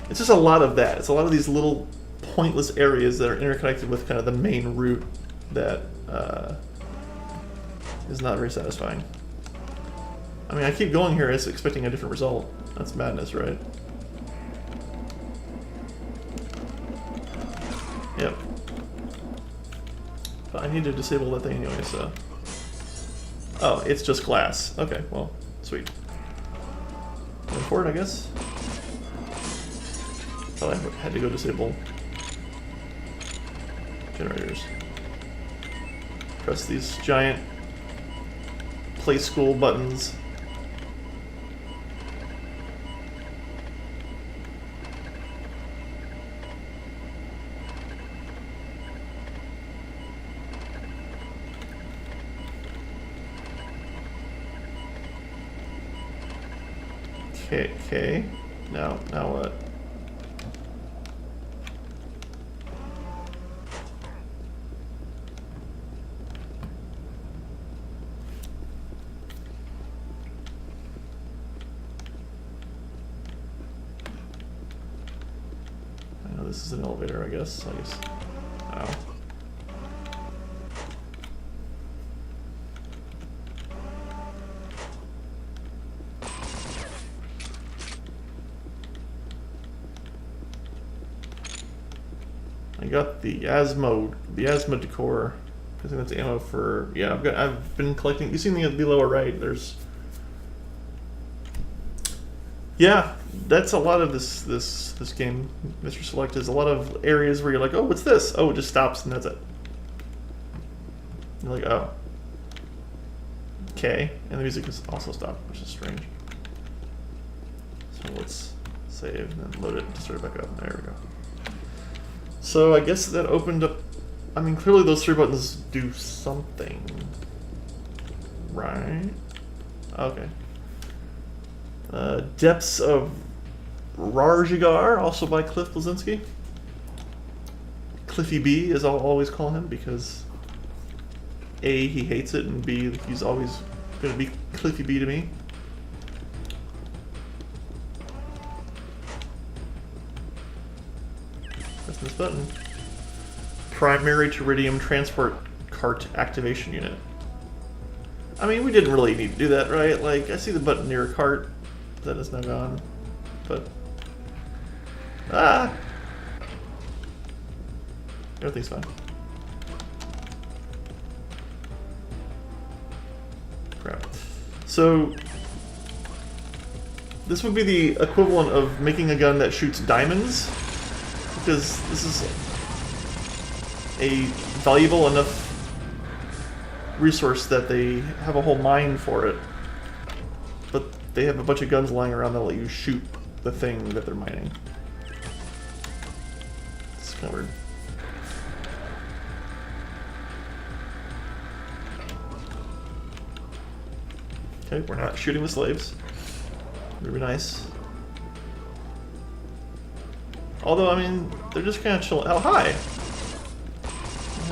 it's just a lot of that. It's a lot of these little pointless areas that are interconnected with kind of the main route that is not very satisfying. I mean, I keep going here as expecting a different result. That's madness, right? Yep. But I need to disable that thing anyway, so... Oh, it's just glass. Okay, well, sweet. Go for it, I guess. Thought I had to go disable generators. Press these giant play school buttons. Okay. Now what? I know this is an elevator, I guess. Ow. I got the asthma decor. I think that's ammo for, yeah, I've been collecting. You seen the lower right? There's, yeah, that's a lot of this game. Mr. Select is a lot of areas where you're like, oh, what's this? Oh, it just stops and that's it. You're like, oh, okay, and the music is also stopped, which is strange. So let's save and then load it and start it back up. There we go. So I guess that opened up. I mean, clearly those three buttons do something, right? Okay. Depths of Rarjigar, also by Cliff Bleszinski. Cliffy B, as I'll always call him, because A, he hates it, and B, he's always going to be Cliffy B to me. Pressing this button. Primary Teridium Transport Cart Activation Unit. I mean, we didn't really need to do that, right? Like, I see the button near a cart that is now gone, but... Ah! Everything's fine. Crap. So... this would be the equivalent of making a gun that shoots diamonds, because this is a valuable enough resource that they have a whole mine for it, but they have a bunch of guns lying around that let you shoot the thing that they're mining. It's kind of weird. Okay, we're not shooting the slaves. Really nice. Although, I mean, they're just kind of chilling. Oh, hi!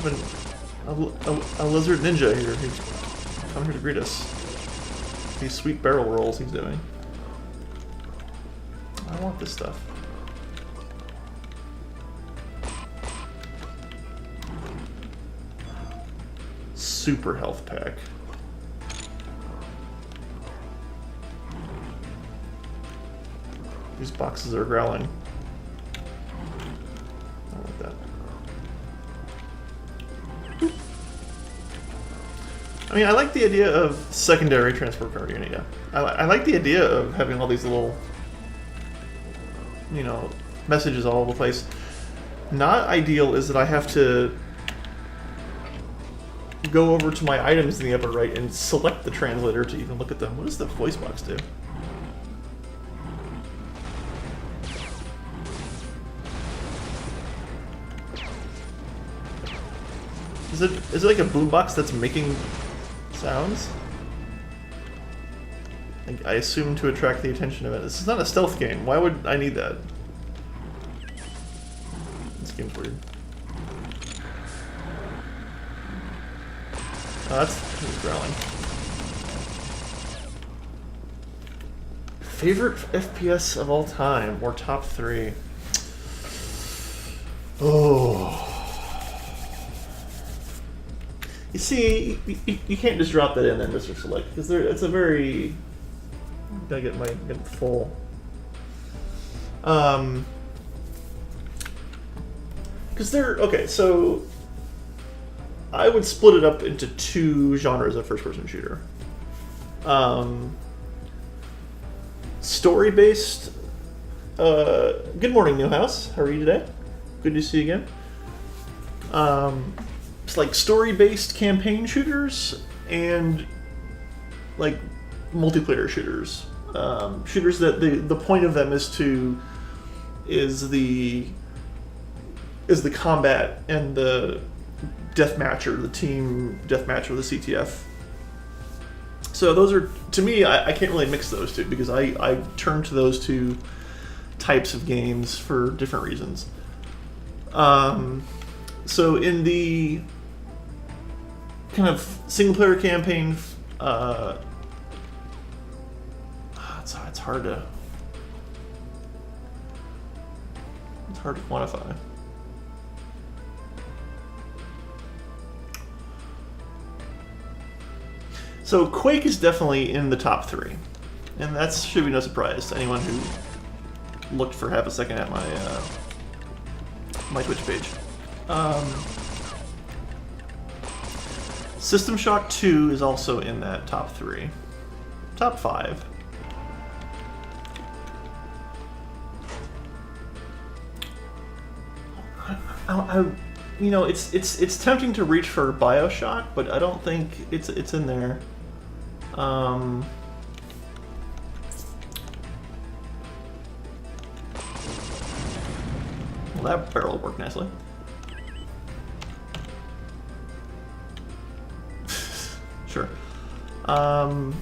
I have a lizard ninja here who's come here to greet us. These sweet barrel rolls he's doing. I want this stuff. Super health pack. These boxes are growling. I don't like that. I mean, I like the idea of secondary transport card unit, yeah. I like the idea of having all these little, you know, messages all over the place. Not ideal is that I have to go over to my items in the upper right and select the translator to even look at them. What does the voice box do? Is it like a boombox that's making sounds? I assume to attract the attention of it. This is not a stealth game. Why would I need that? This game's weird. Oh, that's who's growling. Favorite FPS of all time, or top 3? Oh. You see, you can't just drop that in then, Mr. Select, because it's a very gotta get full. Because okay, so I would split it up into two genres of first-person shooter. Story-based. Good morning, Newhouse. How are you today? Good to see you again. It's like story-based campaign shooters and like multiplayer shooters. Shooters that the point of them is the combat and the deathmatch, the team deathmatch, or the CTF. So those are, to me, I can't really mix those two because I turn to those two types of games for different reasons. So in the kind of single player campaign, it's hard to quantify. So Quake is definitely in the top 3, and that should be no surprise to anyone who looked for half a second at my Twitch page. System Shock 2 is also in that top 3. Top 5. It's tempting to reach for BioShock, but I don't think it's in there. Well, that barrel worked nicely. Sure. I'm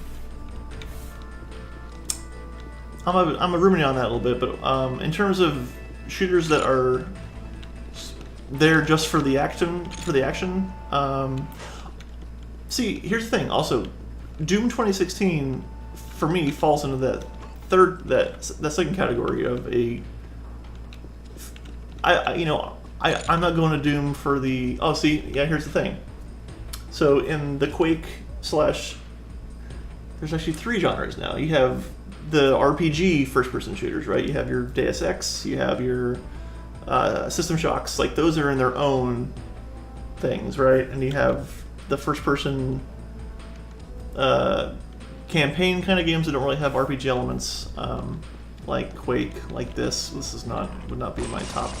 a ruminating on that a little bit, but in terms of shooters that are there just for the action, see, here's the thing. Also, Doom 2016 for me falls into that second category of a. I'm not going to Doom for the. Oh, see, yeah. Here's the thing. So in the Quake / there's actually 3 genres now. You have the RPG first-person shooters, right? You have your Deus Ex, you have your System Shocks. Like, those are in their own things, right? And you have the first-person campaign kind of games that don't really have RPG elements, like Quake, like this. This would not be in my top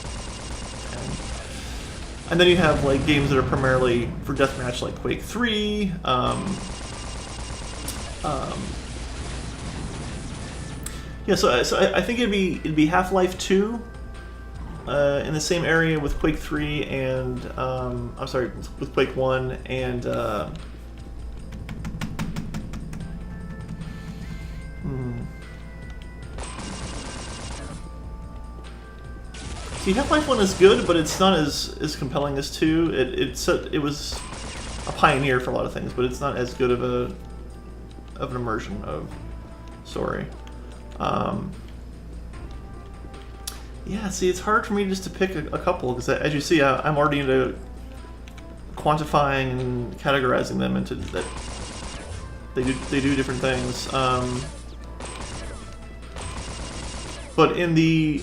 10. And then you have like games that are primarily for deathmatch, like Quake 3. So I think it'd be Half-Life 2 in the same area with Quake 3 and with Quake 1 and See, Half-Life 1 is good, but it's not as compelling as 2. It was a pioneer for a lot of things, but it's not as good of an immersion of story. Yeah, see, it's hard for me just to pick a couple, because as you see, I'm already into quantifying and categorizing them into that they do different things. But in the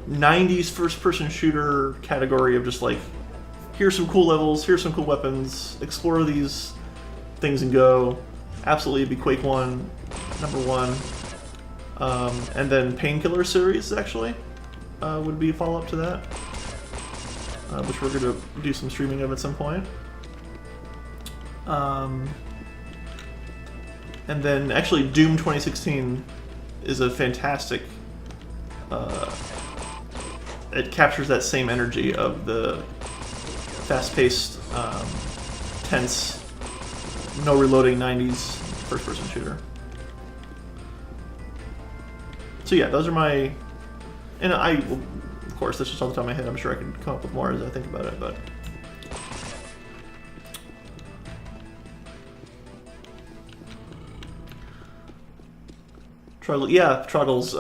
90s first-person shooter category of just like, here's some cool levels, here's some cool weapons, explore these things and go, absolutely it'd be Quake 1, number 1. And then Painkiller series, actually, would be a follow-up to that, which we're going to do some streaming of at some point. And then, actually, Doom 2016 is a fantastic... it captures that same energy of the fast-paced, tense, no reloading 90s first-person shooter. So yeah, those are my... And of course, that's just off the top of my head. I'm sure I can come up with more as I think about it, but... Truggles.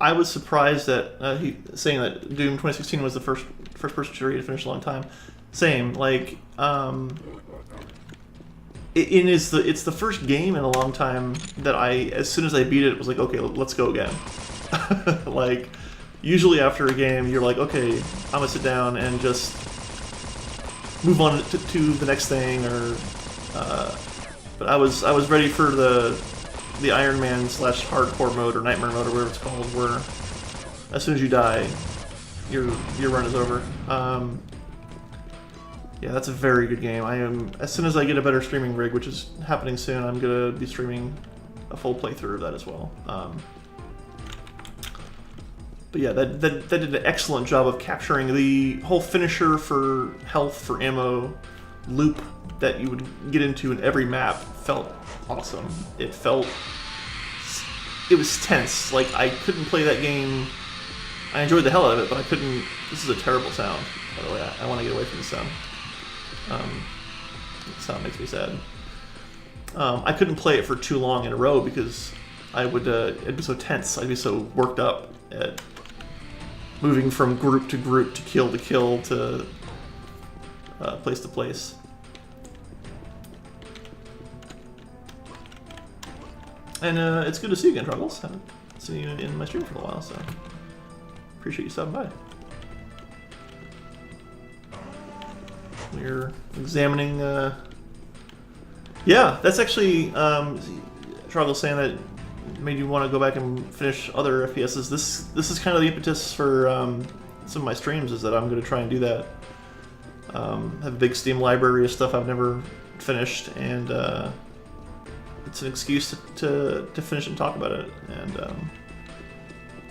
I was surprised that saying that Doom 2016 was the first-person shooter to finish a long time. Same, like, it's the first game in a long time that as soon as I beat it was like, okay, let's go again. Like, usually after a game, you're like, okay, I'm gonna sit down and just move on to the next thing, or. But I was ready for the Iron Man / hardcore mode or nightmare mode or whatever it's called, where as soon as you die, your run is over. Yeah, that's a very good game. As soon as I get a better streaming rig, which is happening soon, I'm gonna be streaming a full playthrough of that as well. But yeah, that did an excellent job of capturing the whole finisher for health, for ammo loop that you would get into in every map. Felt awesome. It was tense. Like, I couldn't play that game. I enjoyed the hell out of it, but I couldn't. This is a terrible sound, by the way. I want to get away from the sound. The sound makes me sad. I couldn't play it for too long in a row because it'd be so tense. I'd be so worked up at moving from group to group, to kill to place to place. And it's good to see you again, Truggles. Haven't seen you in my stream for a while, so appreciate you stopping by. We're examining. Yeah, that's actually Truggles saying that made you want to go back and finish other FPSs. This is kind of the impetus for some of my streams, is that I'm going to try and do that. Have a big Steam library of stuff I've never finished, and it's an excuse to finish and talk about it. And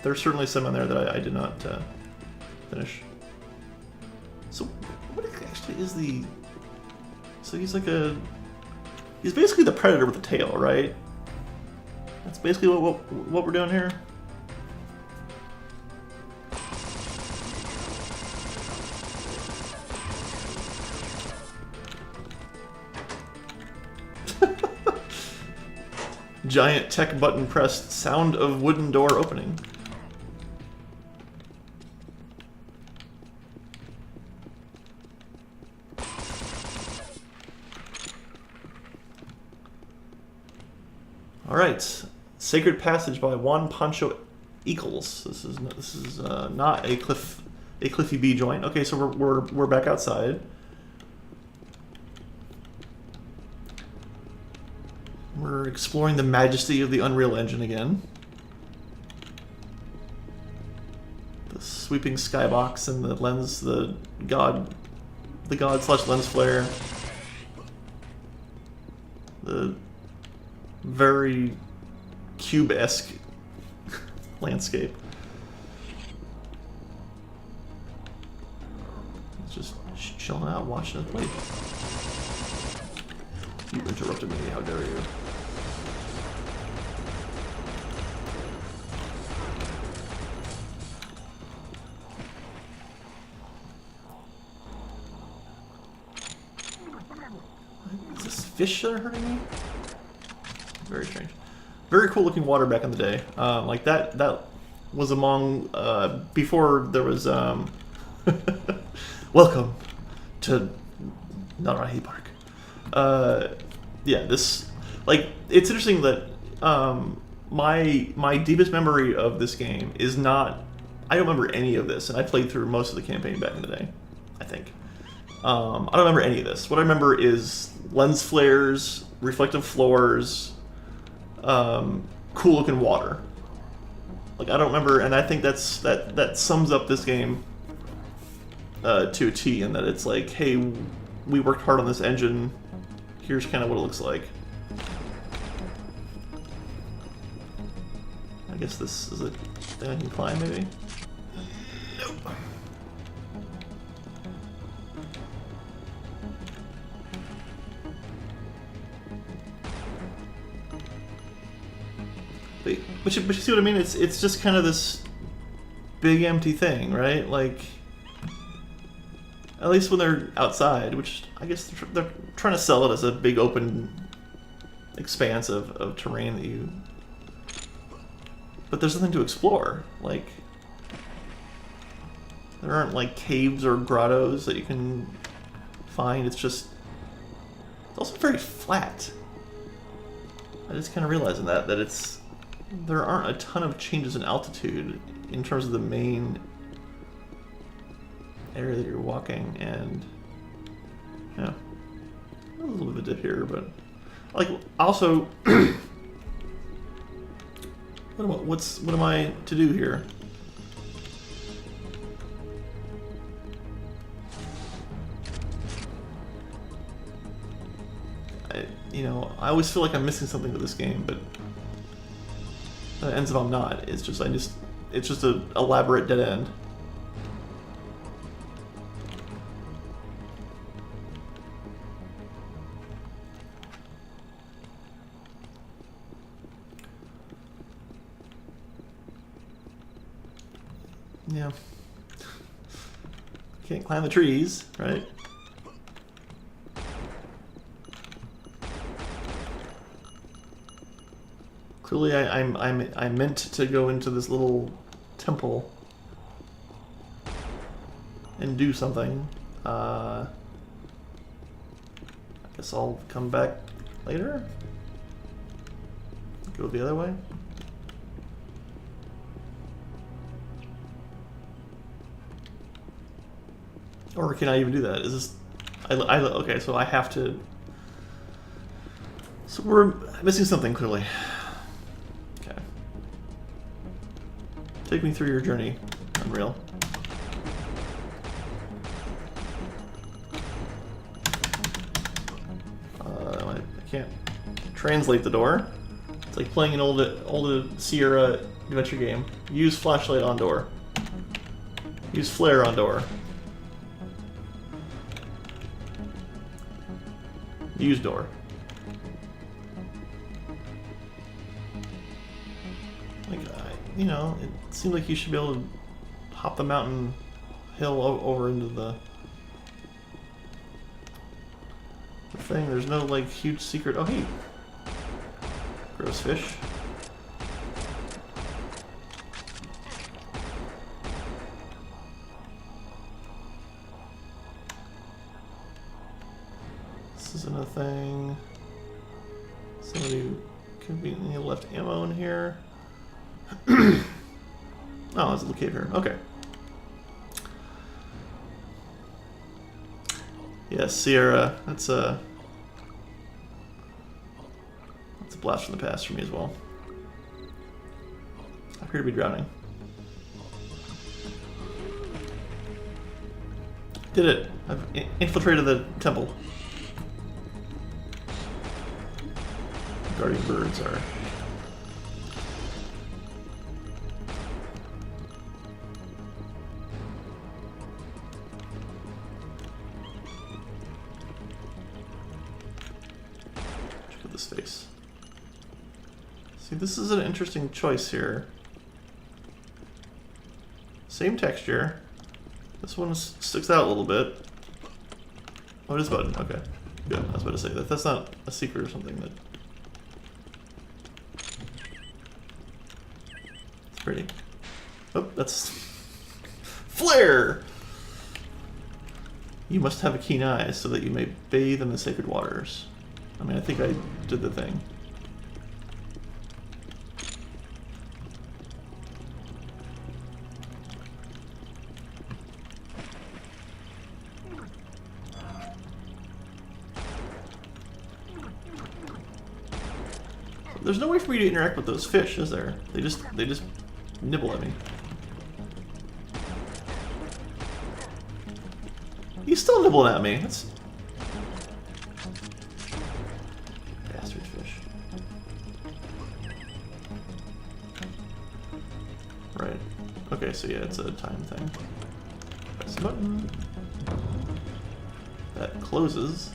there's certainly some in there that I did not finish. So what actually is the... So he's basically the Predator with the tail, right? That's basically what we're doing here. Giant tech button pressed, sound of wooden door opening. All right, Sacred Passage by Juan Pancho Eccles. This is not a Cliffy B joint. Okay, so we're back outside. We're exploring the majesty of the Unreal Engine again. The sweeping skybox and the lens, the god / lens flare. The very cube-esque landscape. It's just chilling out, watching it play. You interrupted me, how dare you. Is this fish that are hurting me? Very strange. Very cool looking water back in the day. Like that was among before there was welcome to Narahi Park. Yeah, this, like, it's interesting that my deepest memory of this game is not, I don't remember any of this, and I played through most of the campaign back in the day, I think. I don't remember any of this. What I remember is lens flares, reflective floors, cool looking water. Like, I don't remember, and I think that sums up this game to a T, in that it's like, hey, we worked hard on this engine, here's kind of what it looks like. I guess this is a thing I can climb, maybe? Nope. But you see what I mean? It's just kind of this big empty thing, right? Like, at least when they're outside, which I guess they're trying to sell it as a big open expanse of terrain that you... But there's nothing to explore. Like, there aren't like caves or grottos that you can find. It's also very flat. I just kind of realizing that it's there aren't a ton of changes in altitude in terms of the main area that you're walking, and yeah, a little bit of a dip here, but like also, what am I to do here? I always feel like I'm missing something with this game, but it ends up I'm not. It's just it's just an elaborate dead end. Yeah. Can't climb the trees, right? Clearly, I meant to go into this little temple and do something. I guess I'll come back later. Go the other way. Or can I even do that? Is this... okay, so I have to... So we're missing something, clearly. Okay. Take me through your journey, Unreal. I can't translate the door. It's like playing an old Sierra adventure game. Use flashlight on door. Use flare on door. Use door. Like, it seems like you should be able to hop the mountain hill over into the thing. There's no, like, huge secret. Oh, hey. Gross fish. This isn't a thing. Somebody conveniently left ammo in here. Oh, there's a little cave here. Okay. Yes, Sierra. That's a blast from the past for me as well. I appear to be drowning. Did it. I've infiltrated the temple. Guardian birds are... Check out this face. See, this is an interesting choice here. Same texture. This one sticks out a little bit. Oh, it is a button. Okay. Good. I was about to say that. That's not a secret or something. That it's pretty. Oh, that's... Flare! You must have a keen eye so that you may bathe in the sacred waters. I mean, I think I did the thing. There's no way for me to interact with those fish, is there? They just nibble at me. He's still nibbling at me. That's bastard fish. Right. Okay, so yeah, it's a time thing. Press the button. That closes.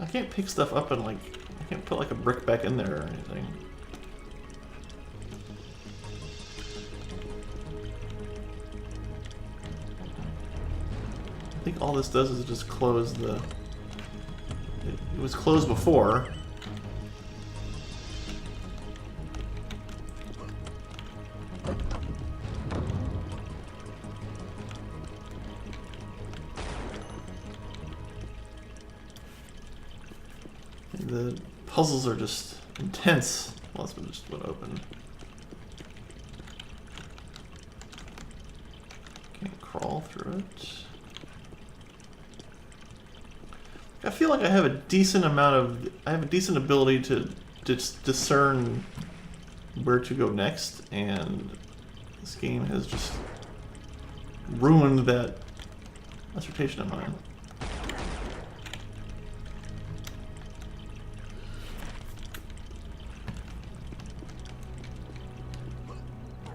I can't pick stuff up and like, I can't put like a brick back in there or anything. I think all this does is just close the... It was closed before. The puzzles are just intense. Well, that's just what opened. Can't crawl through it. I feel like I have a decent amount of... I have a decent ability to discern where to go next, and this game has just ruined that assertion of mine.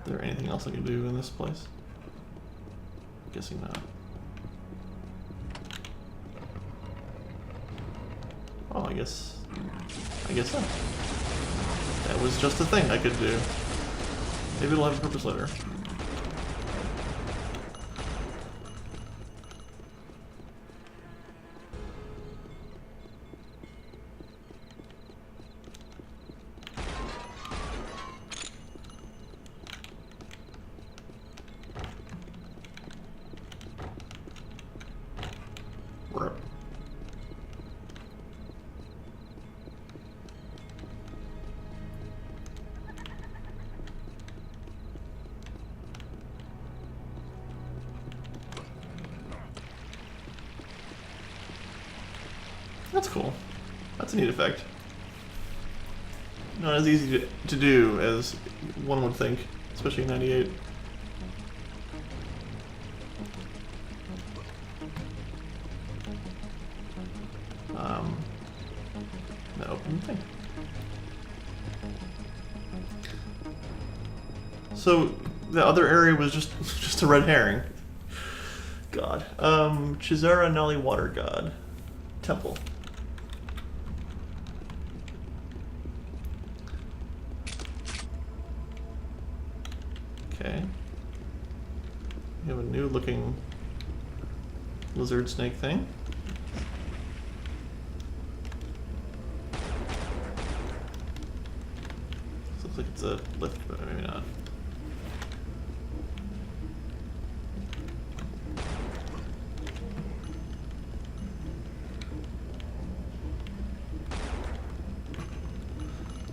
Is there anything else I can do in this place? Guessing not. Oh, I guess so. That was just a thing I could do. Maybe it'll have a purpose later. Rip. That's cool. That's a neat effect. Not as easy to do as one would think, especially in 98. That open thing. So the other area was just a red herring. God. Chisara Nali Water God. Temple. Okay. We have a new looking lizard snake thing. This looks like it's a lift, but maybe not.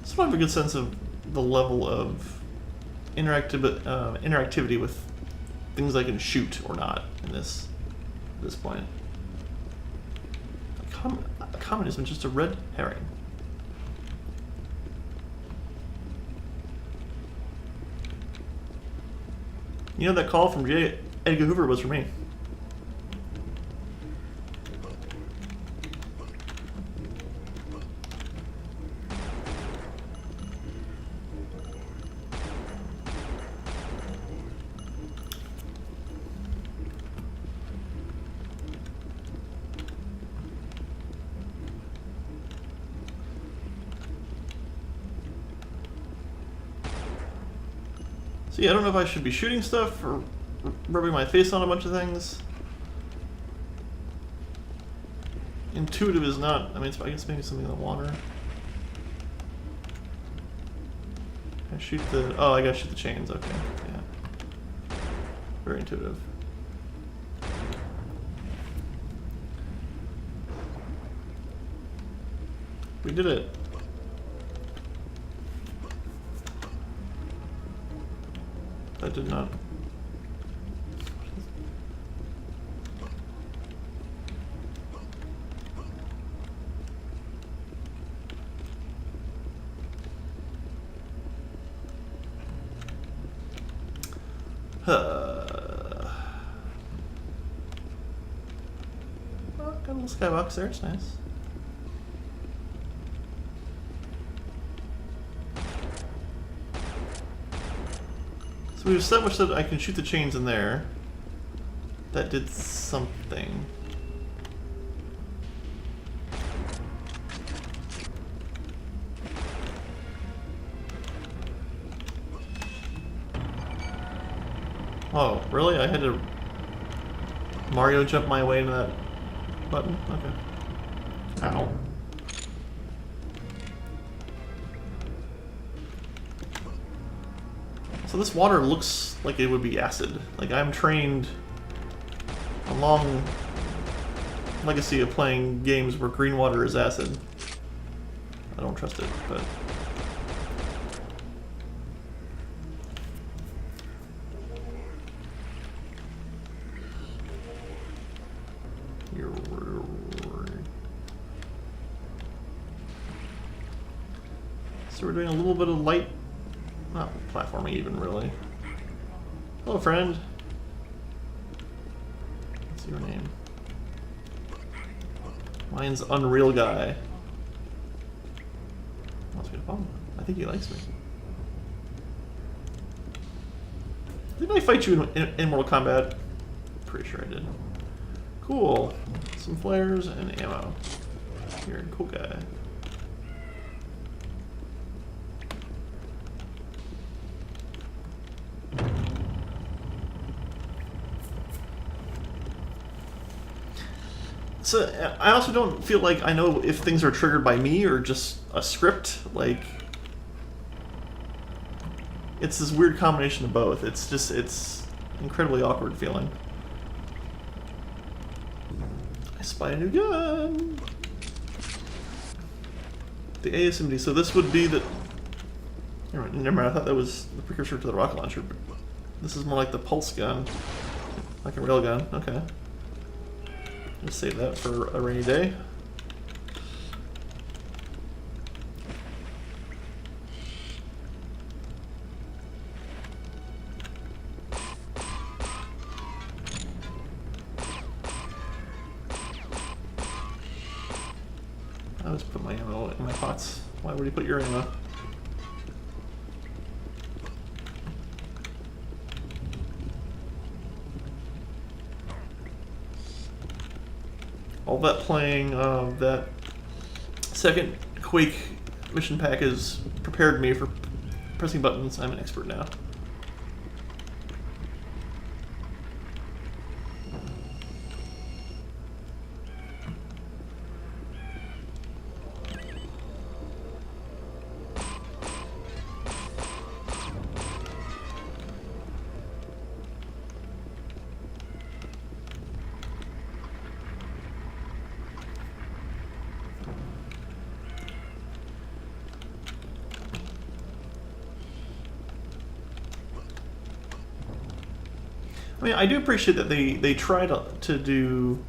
So I have a good sense of the level of interactivity with things I can shoot or not in this at this point. A comet isn't just a red herring. You know, that call from J. Edgar Hoover was for me. So yeah, I don't know if I should be shooting stuff or rubbing my face on a bunch of things. Intuitive is not, I mean, I guess maybe something in the water. I shoot the, oh, I gotta shoot the chains, okay, yeah. Very intuitive. We did it. That did not. Oh, got a little skybox there, it's nice. So we've established that I can shoot the chains in there. That did something. Oh, really? I had to Mario jump my way into that button? Okay. Ow. So this water looks like it would be acid. Like, I'm trained a long legacy of playing games where green water is acid. I don't trust it, but... So we're doing a little bit of light... not platforming even, really. Hello, friend. What's your name? Mine's Unreal Guy. Wants me to follow him. I think he likes me. Didn't I fight you in Mortal Kombat? Pretty sure I did. Cool. Some flares and ammo. You're a cool guy. So I also don't feel like I know if things are triggered by me or just a script. Like, it's this weird combination of both. It's incredibly awkward feeling. I spy a new gun. The ASMD. So this would be the. Never mind. I thought that was the precursor to the rocket launcher, but this is more like the pulse gun, like a rail gun. Okay. Let's save that for a rainy day. I always put my ammo in my pots. Why would you put your ammo? All that playing that second Quake mission pack has prepared me for pressing buttons. I'm an expert now. I mean, I do appreciate that they try to do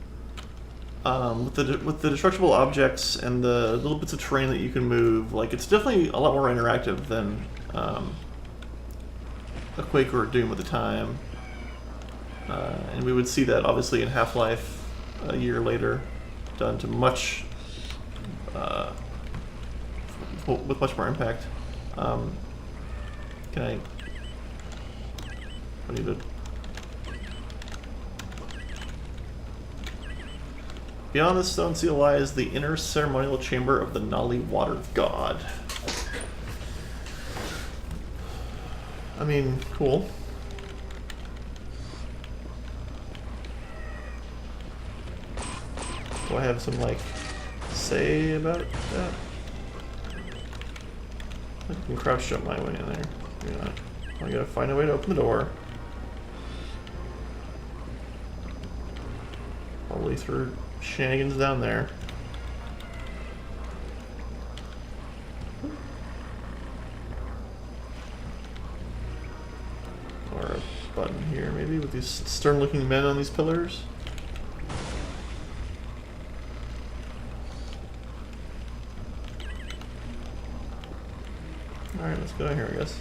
with the destructible objects and the little bits of terrain that you can move. Like, it's definitely a lot more interactive than a Quake or a Doom at the time, and we would see that obviously in Half-Life a year later, done to much with much more impact. Can I? I need to. Beyond the stone seal lies the inner ceremonial chamber of the Nali Water God. I mean, cool. Do I have some, like, say about that? I can crouch jump my way in there. Maybe not. I gotta find a way to open the door. Probably through shenanigans down there. Or a button here, maybe, with these stern-looking men on these pillars. Alright, let's go in here, I guess.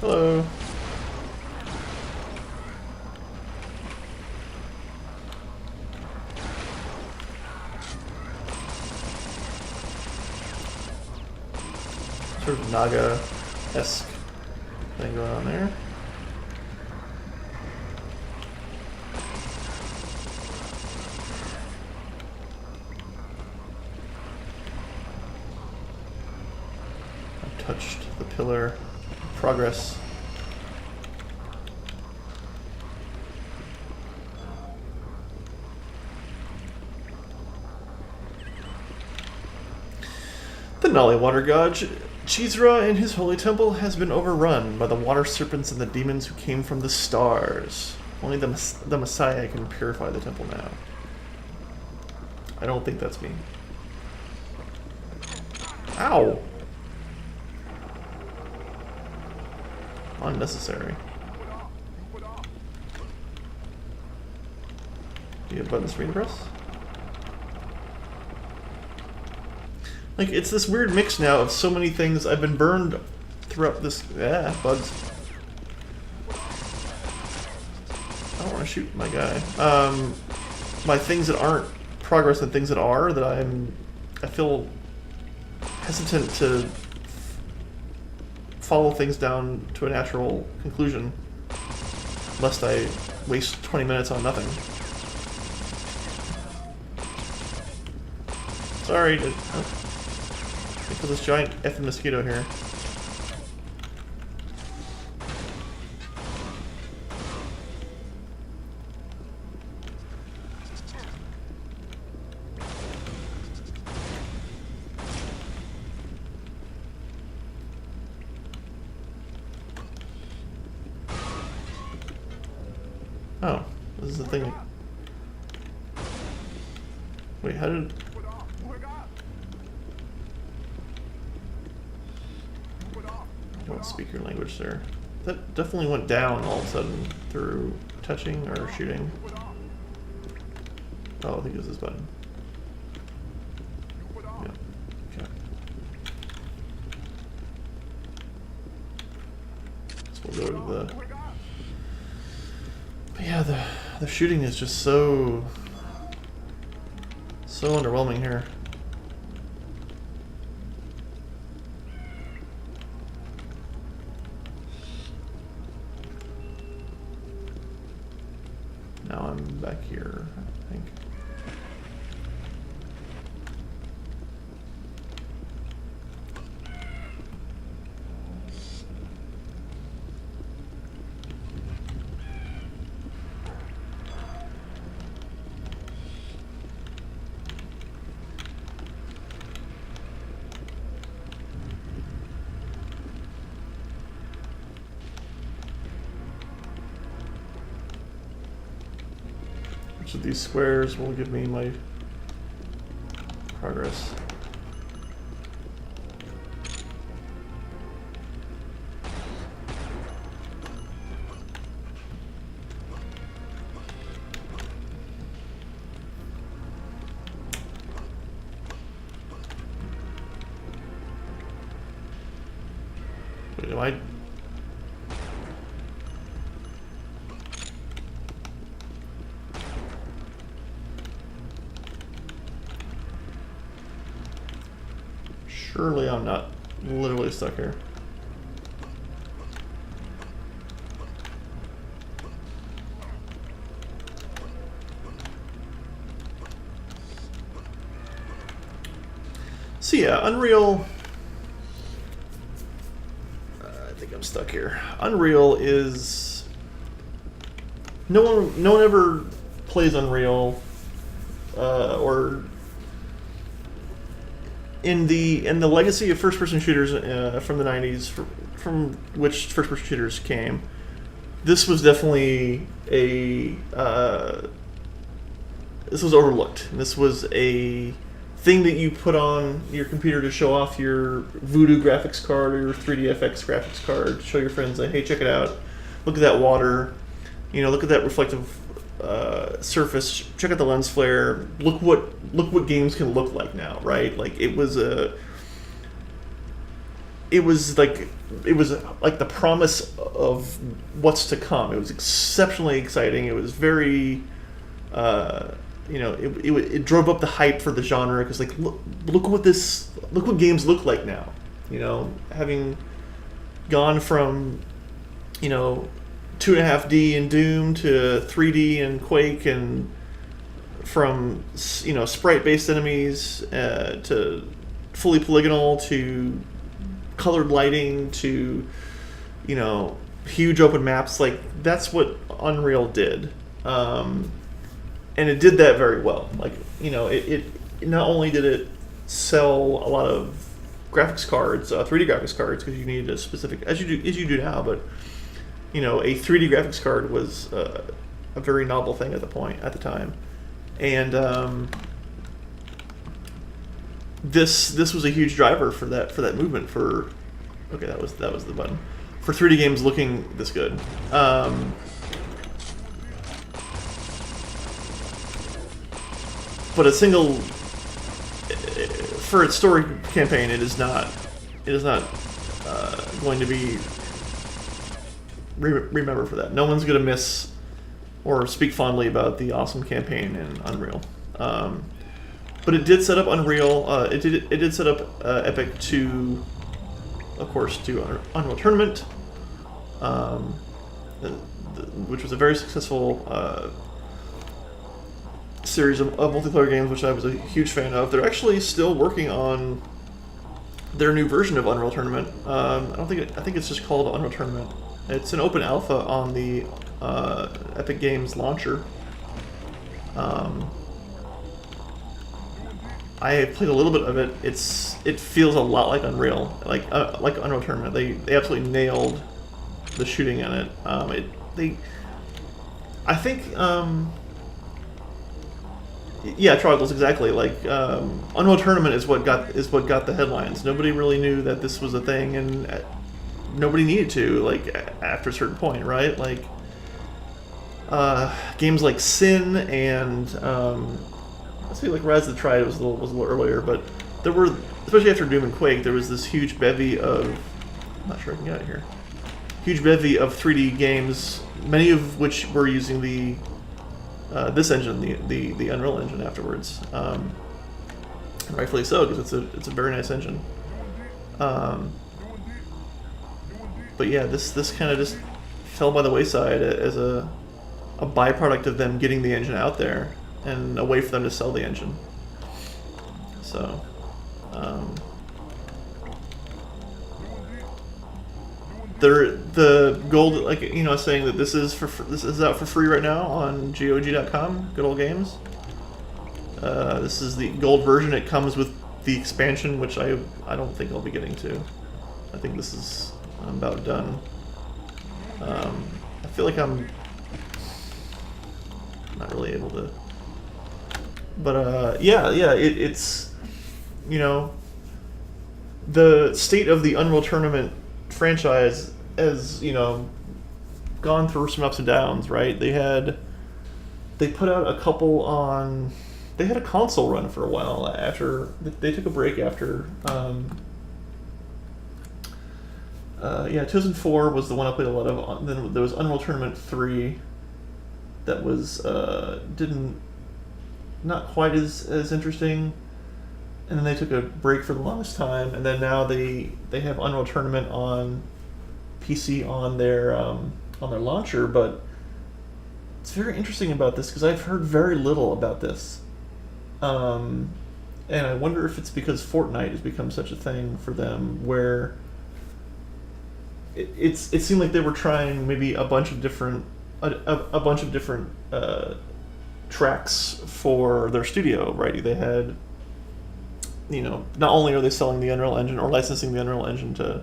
Hello. Sort of Naga esque thing going on there. I've touched the pillar. Progress. The Nali water god, Chizra, in his holy temple, has been overrun by the water serpents and the demons who came from the stars. Only the Messiah can purify the temple now. I don't think that's me. Ow! Unnecessary. Do you have buttons for me to press? Like, it's this weird mix now of so many things. I've been burned throughout this... bugs. I don't want to shoot my guy. My things that aren't progress and things that are, that I feel hesitant to follow things down to a natural conclusion, lest I waste 20 minutes on nothing. Sorry. For this giant effing mosquito here. Oh, this is the thing. Wait, how did... Don't speak your language, sir. That definitely went down all of a sudden through touching or shooting. Oh, I think it was this button. Yeah. Okay. So we'll go to the... But yeah, the shooting is just so underwhelming here. Now I'm back here, I think. Which of these squares will give me my progress? Wait, am I... Surely I'm not literally stuck here. So yeah, Unreal... I think I'm stuck here. Unreal is... No one ever plays Unreal, or... In the legacy of first-person shooters from the 90s, from which first-person shooters came, this was definitely a... this was overlooked. This was a thing that you put on your computer to show off your Voodoo graphics card or your 3DFX graphics card, show your friends, like, hey, check it out. Look at that water. You know, look at that reflective surface. Check out the lens flare. Look what games can look like now, right? Like it was like the promise of what's to come. It was exceptionally exciting. It was very it drove up the hype for the genre, because like look what games look like now. You know, having gone from, 2.5D in Doom to 3D in Quake, and from sprite-based enemies to fully polygonal to colored lighting to huge open maps. Like, that's what Unreal did, and it did that very well. Like, it not only did it sell a lot of graphics cards, 3D graphics cards, because you needed a specific, as you do now, but a 3D graphics card was a very novel thing at the time, and this was a huge driver for that movement. Okay, that was the button for 3D games looking this good. But for its story campaign, it is not going to be remembered for that. No one's going to miss or speak fondly about the awesome campaign in Unreal. But it did set up Unreal. It did set up Epic to, of course, to Unreal Tournament, which was a very successful series of multiplayer games, which I was a huge fan of. They're actually still working on their new version of Unreal Tournament. I think it's just called Unreal Tournament. It's an open alpha on the Epic Games launcher. I have played a little bit of it. It feels a lot like Unreal, like Unreal Tournament. They absolutely nailed the shooting in it. I think. Yeah, Triangles, exactly. Like, Unreal Tournament is what got the headlines. Nobody really knew that this was a thing, and nobody needed to, like, after a certain point, right? Like, games like Sin and let's see, like Rise of the Triad was a little earlier, but there were, especially after Doom and Quake, there was this huge bevy of, I'm not sure I can get out of here, huge bevy of 3D games, many of which were using the this engine, the Unreal Engine afterwards, and rightfully so, because it's a very nice engine. But yeah, this kind of just fell by the wayside as a byproduct of them getting the engine out there and a way for them to sell the engine. So, the gold, like, saying that this is out for free right now on GOG.com, Good Old Games. This is the gold version. It comes with the expansion, which I don't think I'll be getting to. I think I'm about done. I feel like I'm not really able to. But yeah, it's the state of the Unreal Tournament franchise has gone through some ups and downs, right? They put out a couple on. They had a console run for a while after they took a break after. 2004 was the one I played a lot of. Then there was Unreal Tournament 3. That was not quite as interesting, and then they took a break for the longest time, and then now they have Unreal Tournament on PC on their launcher. But it's very interesting about this because I've heard very little about this, and I wonder if it's because Fortnite has become such a thing for them where it seemed like they were trying maybe a bunch of different tracks for their studio, right? They had, not only are they selling the Unreal Engine or licensing the Unreal Engine to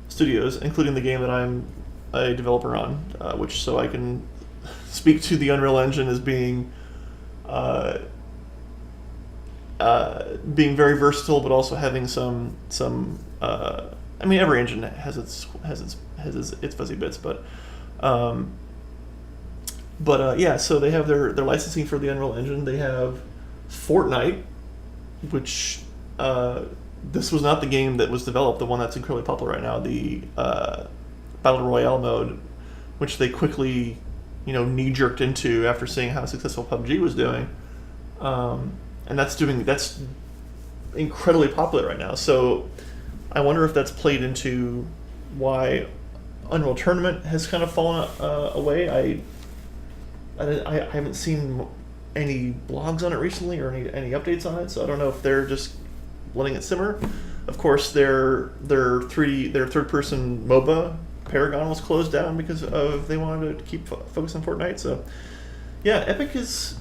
studios, including the game that I'm a developer on, which so I can speak to the Unreal Engine as being very versatile, but also having some. I mean, every engine has its fuzzy bits, but. Yeah, so they have their licensing for the Unreal Engine. They have Fortnite, which this was not the game that was developed, the one that's incredibly popular right now, the Battle Royale mode, which they quickly, knee-jerked into after seeing how successful PUBG was doing. And that's incredibly popular right now. So I wonder if that's played into why Unreal Tournament has kind of fallen away. I haven't seen any blogs on it recently or any updates on it, so I don't know if they're just letting it simmer. Of course, their third person MOBA Paragon was closed down because of they wanted to keep focus on Fortnite. So yeah, Epic there's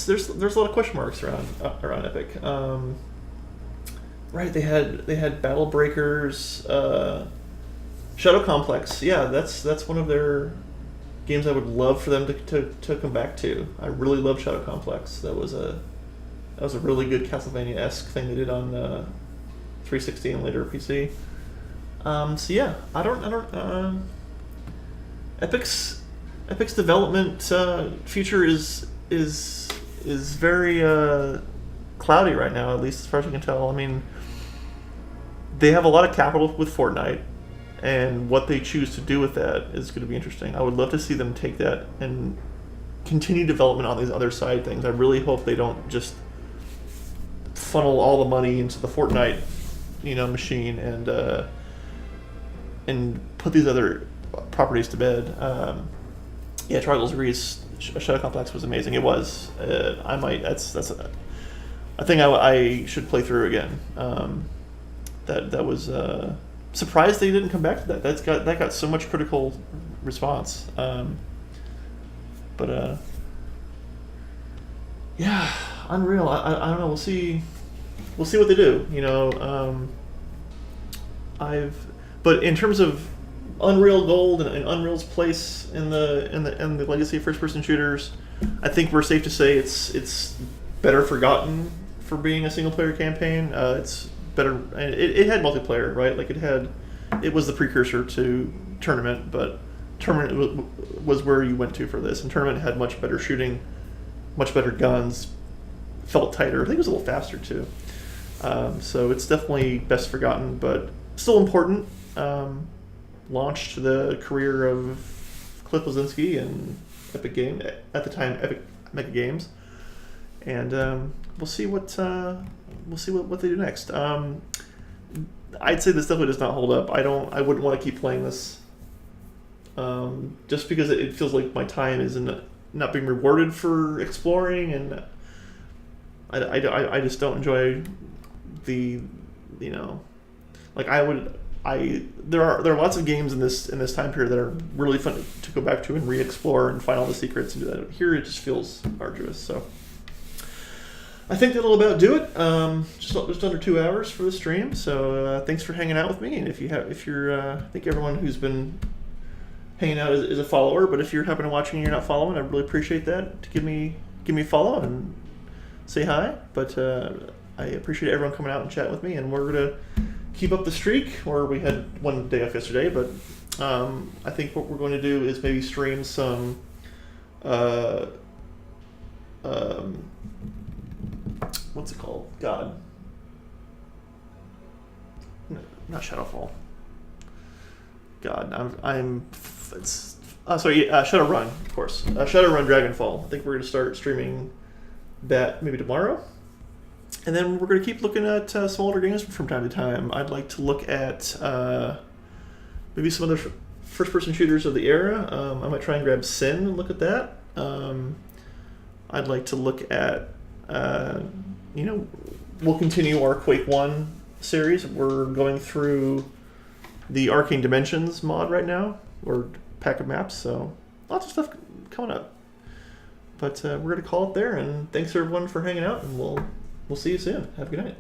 a lot of question marks around Epic. Right, they had Battle Breakers, Shadow Complex. Yeah, that's one of their games I would love for them to come back to. I really love Shadow Complex. That was a really good Castlevania-esque thing they did on 360 and later PC. So yeah, I don't. Epic's development future is very cloudy right now, at least as far as I can tell. I mean, they have a lot of capital with Fortnite, and what they choose to do with that is going to be interesting. I would love to see them take that and continue development on these other side things. I really hope they don't just funnel all the money into the Fortnite, machine and put these other properties to bed. Yeah, Trials agrees. Shadow Complex was amazing. It was. That's a thing I should play through again. That was surprised they didn't come back to that. That got so much critical response. Yeah, Unreal. I don't know. We'll see what they do. But in terms of Unreal Gold and Unreal's place in the legacy of first-person shooters, I think we're safe to say it's better forgotten for being a single-player campaign. It's better. It had multiplayer, right? Like it was the precursor to Tournament, but Tournament was where you went to for this, and Tournament had much better shooting, much better guns, felt tighter. I think it was a little faster too. So it's definitely best forgotten, but still important. Launched the career of Cliff Bleszinski and Epic Game at the time, Epic Mega Games, and we'll see what they do next. I'd say this definitely does not hold up. I wouldn't want to keep playing this, just because it feels like my time is not being rewarded for exploring, and I just don't enjoy the there are lots of games in this time period that are really fun to go back to and re-explore and find all the secrets and do that. Here it just feels arduous. So I think that'll about do it. Just under 2 hours for the stream. So thanks for hanging out with me. And I think everyone who's been hanging out is a follower. But if you're happen to watching and you're not following, I really appreciate that. To give me a follow and say hi. But I appreciate everyone coming out and chatting with me. And we're gonna keep up the streak, or we had one day off yesterday, but I think what we're going to do is maybe stream some what's it called? God. No, not Shadowfall. God, Shadowrun, of course. Shadowrun Dragonfall. I think we're going to start streaming that maybe tomorrow. And then we're going to keep looking at some older games from time to time. I'd like to look at maybe some other first-person shooters of the era. I might try and grab Sin and look at that. I'd like to look at, we'll continue our Quake 1 series. We're going through the Arcane Dimensions mod right now, or pack of maps, so lots of stuff coming up. But we're going to call it there, and thanks everyone for hanging out, and we'll see you soon. Have a good night.